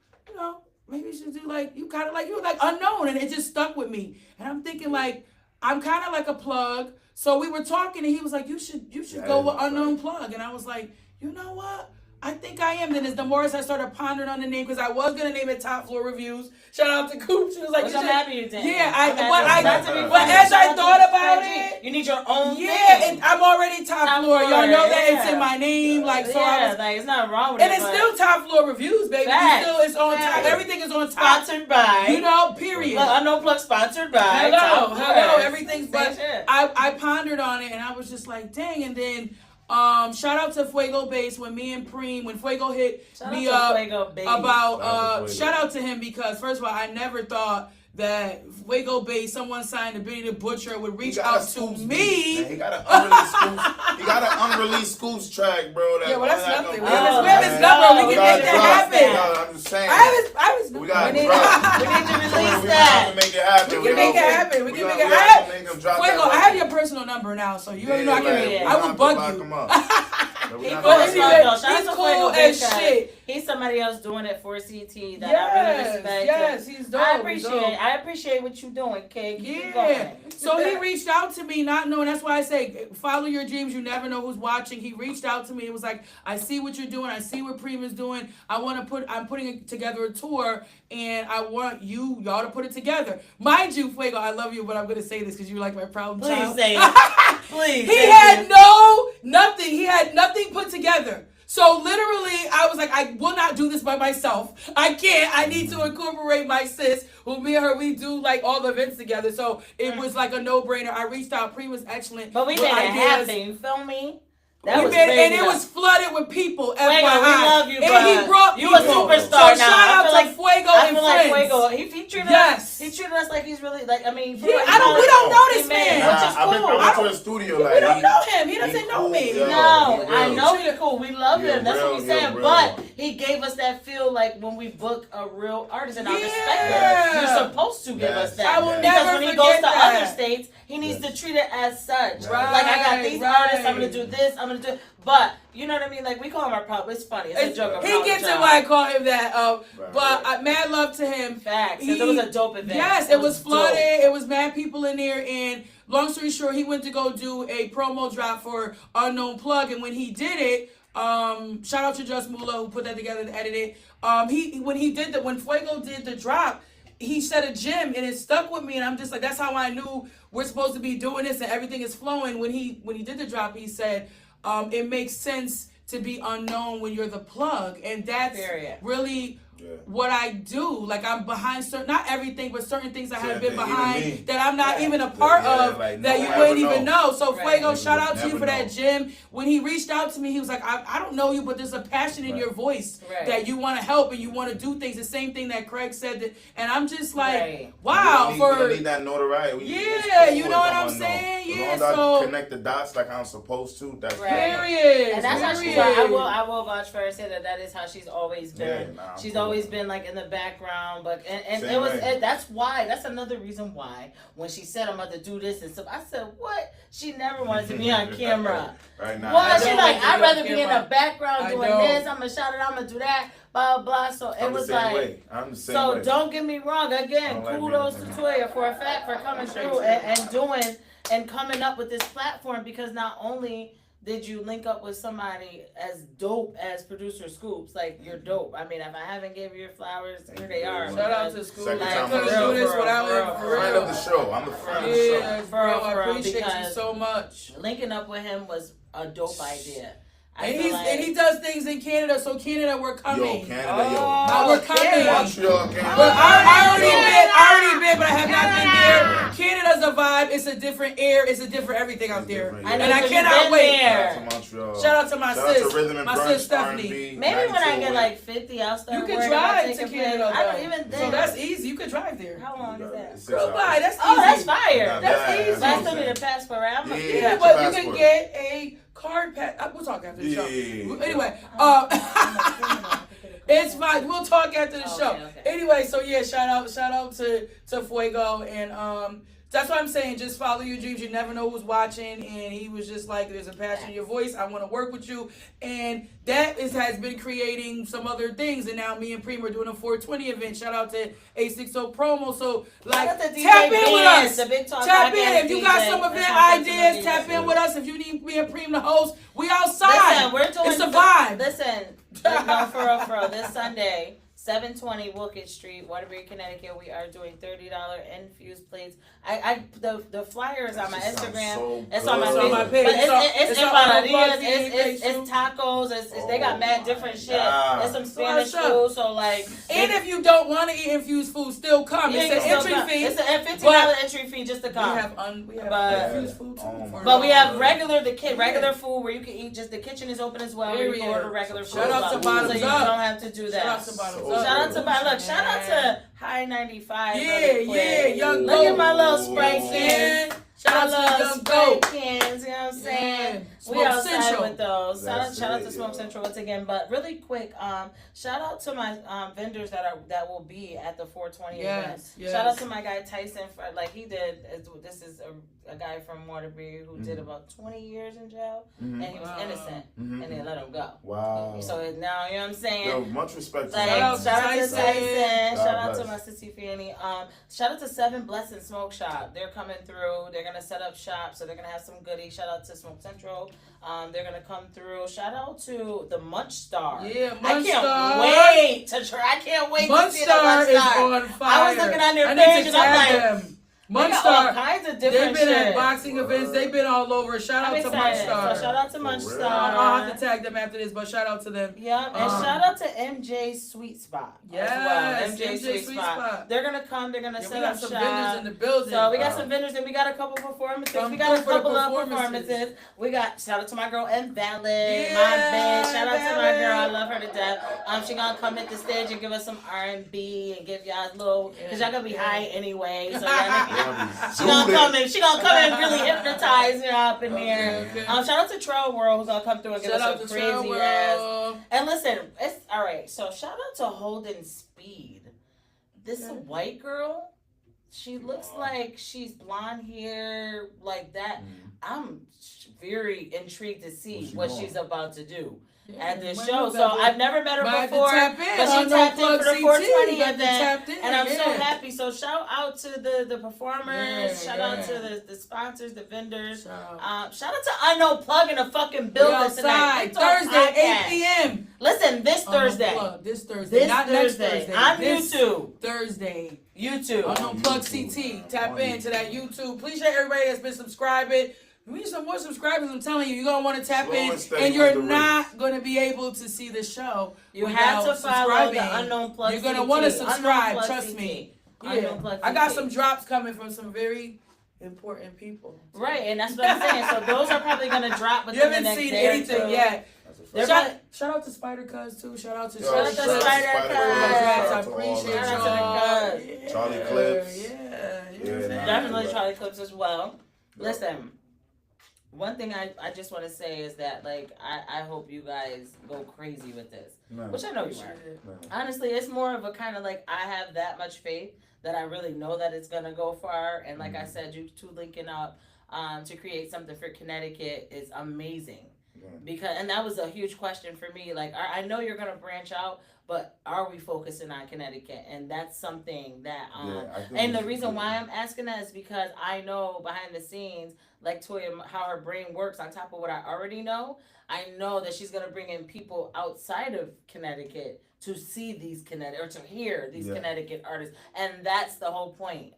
maybe you should do you kind of you were like unknown. And it just stuck with me. And I'm thinking like, I'm kind of like a plug. So we were talking and he was like, you should go with Unknown Plug. And I was like, you know what? I think I am. Then as the more as I started pondering on the name, because I was gonna name it Top Floor Reviews. Shout out to Coop. She was like, Which I'm happy you did. Yeah, But but as I thought about it, you need your own yeah, thing. and I'm already top floor. Y'all know that it's in my name. Like so, I was, it's not wrong with and it. it's still Top Floor Reviews, baby. Facts. It's on top. Facts. Everything is on top. Sponsored by. Period. Look, Unknown Plug sponsored by. Hello. Top Everything's Same but shit. I pondered on it and I was just like, dang. And then shout out to Fuego Bass when me and Preem, when Fuego hit Shout me out up to Fuego, baby. about shout out to him because first of all, I never thought that Fuego Bass, someone signed to Benny the Butcher, would reach out to me. Man, he got an unreleased Scoops. He got an unreleased Scoops track, bro. Yeah, well, that's nothing. We Oh, have his number. We can make that happen. I'm just saying. I was We got We need drop. to release We that. have to make it happen. We can make it happen. We can make it have to happen. make him drop Fuego, that I have your personal number now, so you already know I like, will bug you. No, we He not cool as doing fuck, that. though. Shout out He's to cool Fuego as because shit. He's somebody else doing it for CT that I really respect. Yes, he's dope. I appreciate what you're doing, kid. Keep it going. So he reached out to me, not knowing. That's why I say, follow your dreams. You never know who's watching. He reached out to me. It was like, I see what you're doing. I see what Prima's doing. I'm putting together a tour, and I want y'all to put it together. Mind you, Fuego, I love you, but I'm gonna say this because you're like my problem child. Please say it. Please. He had nothing. He had nothing put together. So literally, I was like, I will not do this by myself. I can't. I need to incorporate my sis, who me and her, we do like all the events together. So it was like a no-brainer. I reached out. Prima's excellent. But we made it happen. You feel me? That was and crazy. it was flooded with people. Fuego, we love you, bro. And he brought you a people. superstar so now. shout out to like Fuego I and feel friends. like Fuego. He treated us. He treated us like he's really like. I mean, We don't know this man. Which is I've been cool. coming to the studio like We don't know him. He doesn't know cool, me. yo. No, He I real. know he's cool. We love He a him. That's what real, we he a said. real But one. he gave us that feel like when we book a real artist, and I respect Yeah. that. You're supposed to give Yes. us that. I will because never when he forget goes to that. other states, he needs to treat it as such. Right. Like I got these Right. artists, I'm gonna do this, I'm gonna do. But you know what I mean? Like we call him our problem. It's funny. It's a joke. He gets it why I call him that. But mad love to him. Facts. Because it was a dope event. Yes, it was flooded. dope. It was mad people in there. And long story short, he went to go do a promo drop for Unknown Plug. And when he did it, shout out to Just Mula who put that together and edited it. When Fuego did the drop, he said a gym and it stuck with me, and I'm just like, that's how I knew we're supposed to be doing this and everything is flowing. When he did the drop, he said it makes sense to be unknown when you're the plug, and that's really what I do. Like I'm behind not everything, but certain things I have been behind that I'm not even a part of like, that no you one wouldn't ever even know. So Fuego, shout out to you for that know. gym. When he reached out to me, he was like, I don't know you, but there's a passion in your voice that you want to help and you want to do things. The same thing that Craig said, and I'm just like, wow. We need that notoriety. You know what I'm saying? As long as I connect the dots like I'm supposed to, that's period. And that's how she's. I will vouch for her and say that is how she's always been. Yeah, she's always been like in the background, but and it was that's another reason why when she said I'm about to do this and stuff, I said what? She never wanted to be on camera. Right now, Well, she's like I'd rather be in camera. the background doing this. I'm gonna shout it. I'm gonna do that. Blah blah. So it was like. I'm the same So way. don't get me wrong. Again, kudos to Toya for a fact for coming through and doing and coming up with this platform, because not only did you link up with somebody as dope as Producer Scoops, like you're dope. I mean, if I haven't gave you your flowers, here they are. Shout out to Scoops. Second I time couldn't for do this real, without him. For friend real. of the show. I'm the friend of the show. Yeah, For real, I for real, appreciate you because so much. Linking up with him was a dope idea. And he does things in Canada, so Canada, we're coming. Yo, Canada, we're coming. Montreal, Canada. But I already been, but I have not been there. Canada's a vibe. It's a different air. It's a different everything out there. I know, and I so cannot you've been wait. there. Shout out to Montreal. Shout out to my Shout out sis. to Rhythm and My Brunch, sis Stephanie. R&B, Maybe when I 92 get away. like 50, I'll start. You can worrying about drive to taking Canada. pictures. I don't though. even So think. that's easy. You could drive there. How long is that? It's 6 Girl, hours. bye. That's easy. Oh, that's fire. Not That's bad. easy. But I what still I'm need a saying. passport. I'm Yeah. Yeah, but you can passport. get a card pass. We'll talk after the show. Yeah. Anyway, it's fine. We'll talk after the show. Okay. Anyway, so yeah, shout out to Fuego, and that's what I'm saying. Just follow your dreams. You never know who's watching, and he was just like, "There's a passion in your voice. I want to work with you," and that has been creating some other things. And now me and Prima are doing a 420 event. Shout out to A60 promo. So like, Shout out to DJ tap in with Benz, us. the Big Talk Tap in Podcast if you got DJ. some event That's my ideas. favorite Tap DJ. in with us if you need me and Prima to host. We outside. Listen, we're doing It's a vibe. Listen, no, for real. This Sunday, 720 Wilkett Street, Waterbury, Connecticut. We are doing $30 infused plates. The flyer is on my Instagram. It's on my It's on my Facebook. page. But it's It's on my empanadillas. page, It's tacos. They got mad different shit. yeah. It's some Spanish what's up? food. So like, And if you don't want to eat infused food, still come. you It's can an still entry come. fee. It's a $15 entry fee just to We come. have But- infused food too. Oh my But we have God. regular food where you can eat. Just the kitchen is open as well. Where you can Period. order regular food. Shout out to so Bottoms you Up. don't have to do that. Shout out to Bottoms So Up. Shout out to good. my look. Shout out to High 95. Yeah, really quick. yeah, young Look at goat. my little spray Ooh. can. Shout I out to love young spray goat. cans. You know what I'm saying? Yeah. Smoke we outside Central. with those. That's Shout out it, to Smoke yo. Central once again. But really quick, shout out to my vendors that will be at the 420 event. Yes. Shout out to my guy Tyson for he did. This is a guy from Waterbury who did about 20 years in jail, and he was innocent, and they let him go. Wow. So now you know what I'm saying. Yo, much respect to Like, him. shout out to Tyson. God Shout out to bless. my sissy Fanny. Shout out to Seven Blessing Smoke Shop. They're coming through. They're gonna set up shop, so they're gonna have some goodies. Shout out to Smoke Central. They're gonna come through. Shout out to the Munch Star. Yeah, I Munch can't Star. wait to try. I can't wait Munch to see the Munch Star is Star. on fire. I was looking on their I need page to and I'm tag like, them. they Munch got all Star. kinds of They've different been shit. at boxing events. They've been all over. Shout I'm out to Munch excited. Star. So shout out to Munch For real? Star. I'll have to tag them after this, but shout out to them. Yeah, and shout out to MJ Sweet Spot. Yes, as well. MJ Sweet Sweet Spot. Spot. They're gonna come. They're gonna Yeah, set we got up some shop. vendors in the building. So we got Wow. some vendors and we got a couple performances. Come We got a through for the couple of performances. performances. We got shout out to my girl M Valid, Yeah, my bitch. Shout out to my Valid. girl. I love her to death. She gonna come at the stage and give us some R&B and give y'all a little, cause y'all gonna be high anyway. So she gonna come in. She gonna come in and really hypnotize you up in there. Okay. Shout out to Trail World who's gonna come through and give Shout out us to some Trail crazy ass. World. And listen, it's all right. So shout out to Holden Speed. This Okay. white girl. She looks like she's blonde hair, like that. I'm very intrigued to see What's she what doing? she's about to do Yeah, at this might show. have So to- I've never met her might have to before, tap in. but she Unknown tapped in Plug for the CT, 420 got to event, tap in, and I'm so yeah. happy. So shout out to the performers, Yeah, shout out yeah. to the sponsors, the vendors. Shout out. Shout out to Unknown Plug in the fucking We building tonight. outside Big Talk Thursday, Podcast. 8 p.m. Listen, this Thursday. Unplug. This Thursday, This not Thursday. next Thursday. On This YouTube. Thursday. YouTube. Unknown Plug CT. Tap into that YouTube. Appreciate everybody that's been subscribing. We need some more subscribers. I'm telling you, you're gonna want to tap Slow in, and steady and with you're the not gonna be able to see the show. You without have to follow subscribing. the Unknown Plug You're gonna CT. want to Unknown subscribe. Plug Trust CT. me. Unknown Plug I got CT. some drops coming from some very important people. Right, and that's what I'm saying. So those are probably gonna drop You within the haven't next seen day or anything two. yet. They're Shout out to Spider Cuz too. Shout out to Yo, Shout out to shout out to Spider Spider Cuz. Cuz. I Shout out to all appreciate them. Shout out to the y'all. Cuz. Charlie Clips. Yeah. Yeah, Definitely nah. Charlie Clips as well. Listen, one thing I just want to say is that I hope you guys go crazy with this, Nah. which I know you are. Honestly, it's more of a kind of I have that much faith that I really know that it's gonna go far. And like I said, you two linking up to create something for Connecticut is amazing. Because and that was a huge question for me. I know you're gonna branch out, but are we focusing on Connecticut? And that's something that and the reason why I'm asking that is because I know behind the scenes, like Toya, how her brain works on top of what I already know. I know that she's gonna bring in people outside of Connecticut to see these or to hear these Connecticut artists, and that's the whole point.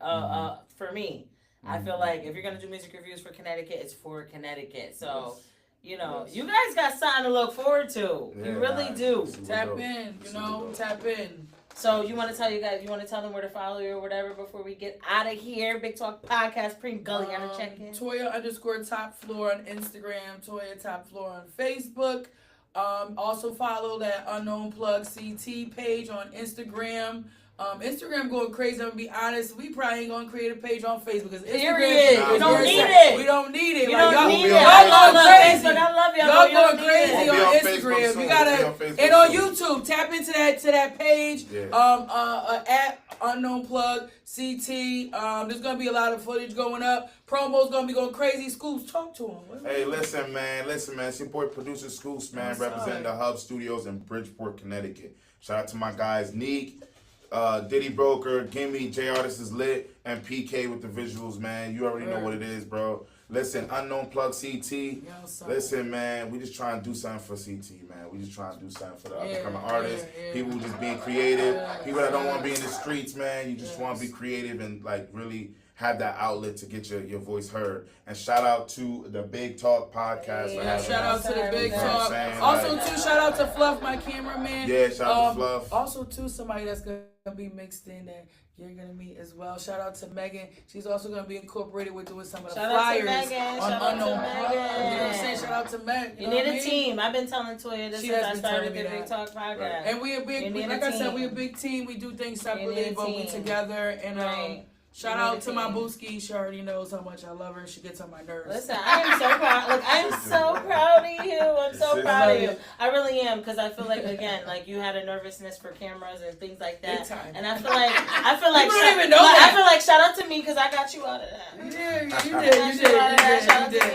For me, I feel like if you're gonna do music reviews for Connecticut, it's for Connecticut. So. You know, you guys got something to look forward to. Yeah, you really do. Tap in, tap in. So you want to tell them where to follow you or whatever before we get out of here. Big Talk Podcast, Preem Gully on the check-in. Toya_top floor on Instagram, Toya Top Floor on Facebook. Also follow that Unknown Plug CT page on Instagram. Instagram going crazy. I'm gonna be honest. We probably ain't gonna create a page on Facebook because Instagram. Period. We don't need it. We don't need it. You Like, don't y'all, need it. y'all y'all going crazy. Facebook. I love y'all. Y'all but you don't going need crazy it. We'll be on on Instagram. Facebook We soon. gotta We'll be on Facebook and on soon. YouTube. Tap into that page. Yeah. At Unknown Plug CT. There's gonna be a lot of footage going up. Promos gonna be going crazy. Schools, talk to them. Hey, listen, man. It's your boy, producer Scoops, man, What's representing the up? Hub Studios in Bridgeport, Connecticut. Shout out to my guys, Neek, Diddy Broker, Gimme, J Artist is lit, and PK with the visuals, man. You already know what it is, bro. Listen, Unknown Plug CT. Listen, man, we just trying to do something for CT, man. We just trying to do something for the up-and-coming artists, people who just being creative, people that don't want to be in the streets, man. You just want to be creative and really have that outlet to get your voice heard. And shout out to the Big Talk Podcast. for having Shout out us. to the Big You know what I'm Talk. saying? Also, too, shout out to Fluff, my cameraman. Yeah, shout out to Fluff. Also, too, somebody that's going to be mixed in that you're going to meet as well. Shout out to Megan. She's also going to be incorporated with doing some of the Shout out to flyers Megan. on Shout out to Unknown Megan. Plug. You know what I'm saying? Shout out to Meg. You need a team. I've been telling Toya this She since has I been started telling the me Big that. Talk Podcast. And we a big, You need like a I said, team. we a big team. We do things You need separately, a but we team. together. And Right. Shout out to my Booski. She already knows how much I love her. She gets on my nerves. Listen, I am so proud. Look, I am so proud of you. I'm so proud of you. I really am, because I feel like, again, like you had a nervousness for cameras and things like that. Big time. And I feel like You don't even know that. I feel like shout out to me because I got you out of that. Yeah, you Shout out to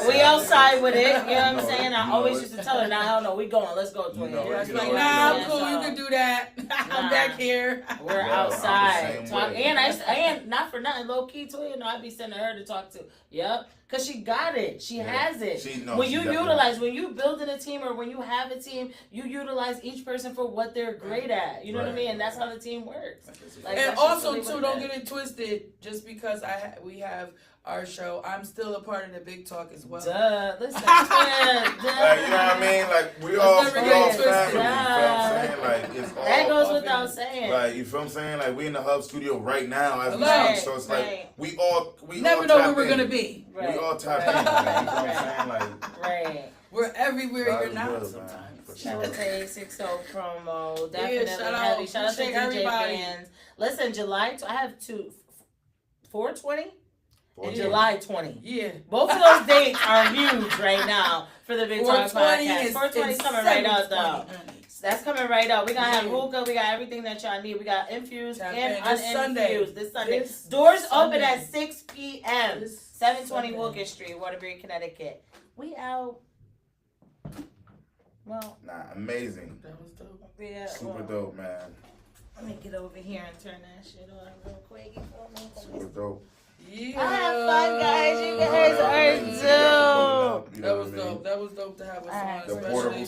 me. We outside with it. You know what I'm saying? I always used to tell her, "Nah, hell no, we going. Let's go to it." I was like, nah, I'm cool. You can do that. I'm back here. We're outside. And not for nothing, low key too. You know, I'd be sending her to talk to. Yep, because she got it. She has it. When you building a team or when you have a team, you utilize each person for what they're great at. You know what I mean? And that's how the team works. Like, and also, too, don't get it twisted. Just because we have our show, I'm still a part of the Big Talk as well. Duh. Listen, Like, you know what I mean? Like, we all family. You know what I'm saying? Like, it's all. That goes without saying. Like, you feel what I'm saying? Like, we in the Hub studio right now as we Right, speak. So it's like, we all never know where we're going to be. Right. We all tap in. Like, you know what I'm saying? Like, Right. We're everywhere you're God not is good, sometimes. man. Shout out to A60 promo. Definitely shout out. heavy. Shout out to Appreciate DJ everybody. fans. Listen, I have 420 and 40. July 20. Yeah. Both of those dates are huge right now for the Big Talk 420 podcast. is 420 is coming right up, though. That's coming right up. We're going to have hookah. We got everything that y'all need. We got infused Tap and in this Sunday. uninfused this Sunday. This Doors Sunday. open at 6 p.m. This 720 Sunday. Wilkes Street, Waterbury, Connecticut. We out. Well, Nah, amazing. That was dope. yeah. Super dope, man. Let me get over here and turn that shit on real quick. Super dope. Yeah. I have fun, guys. You guys Yeah, are man. dope. You That know was what I mean? dope. That was dope to have us Alright. on, The especially portable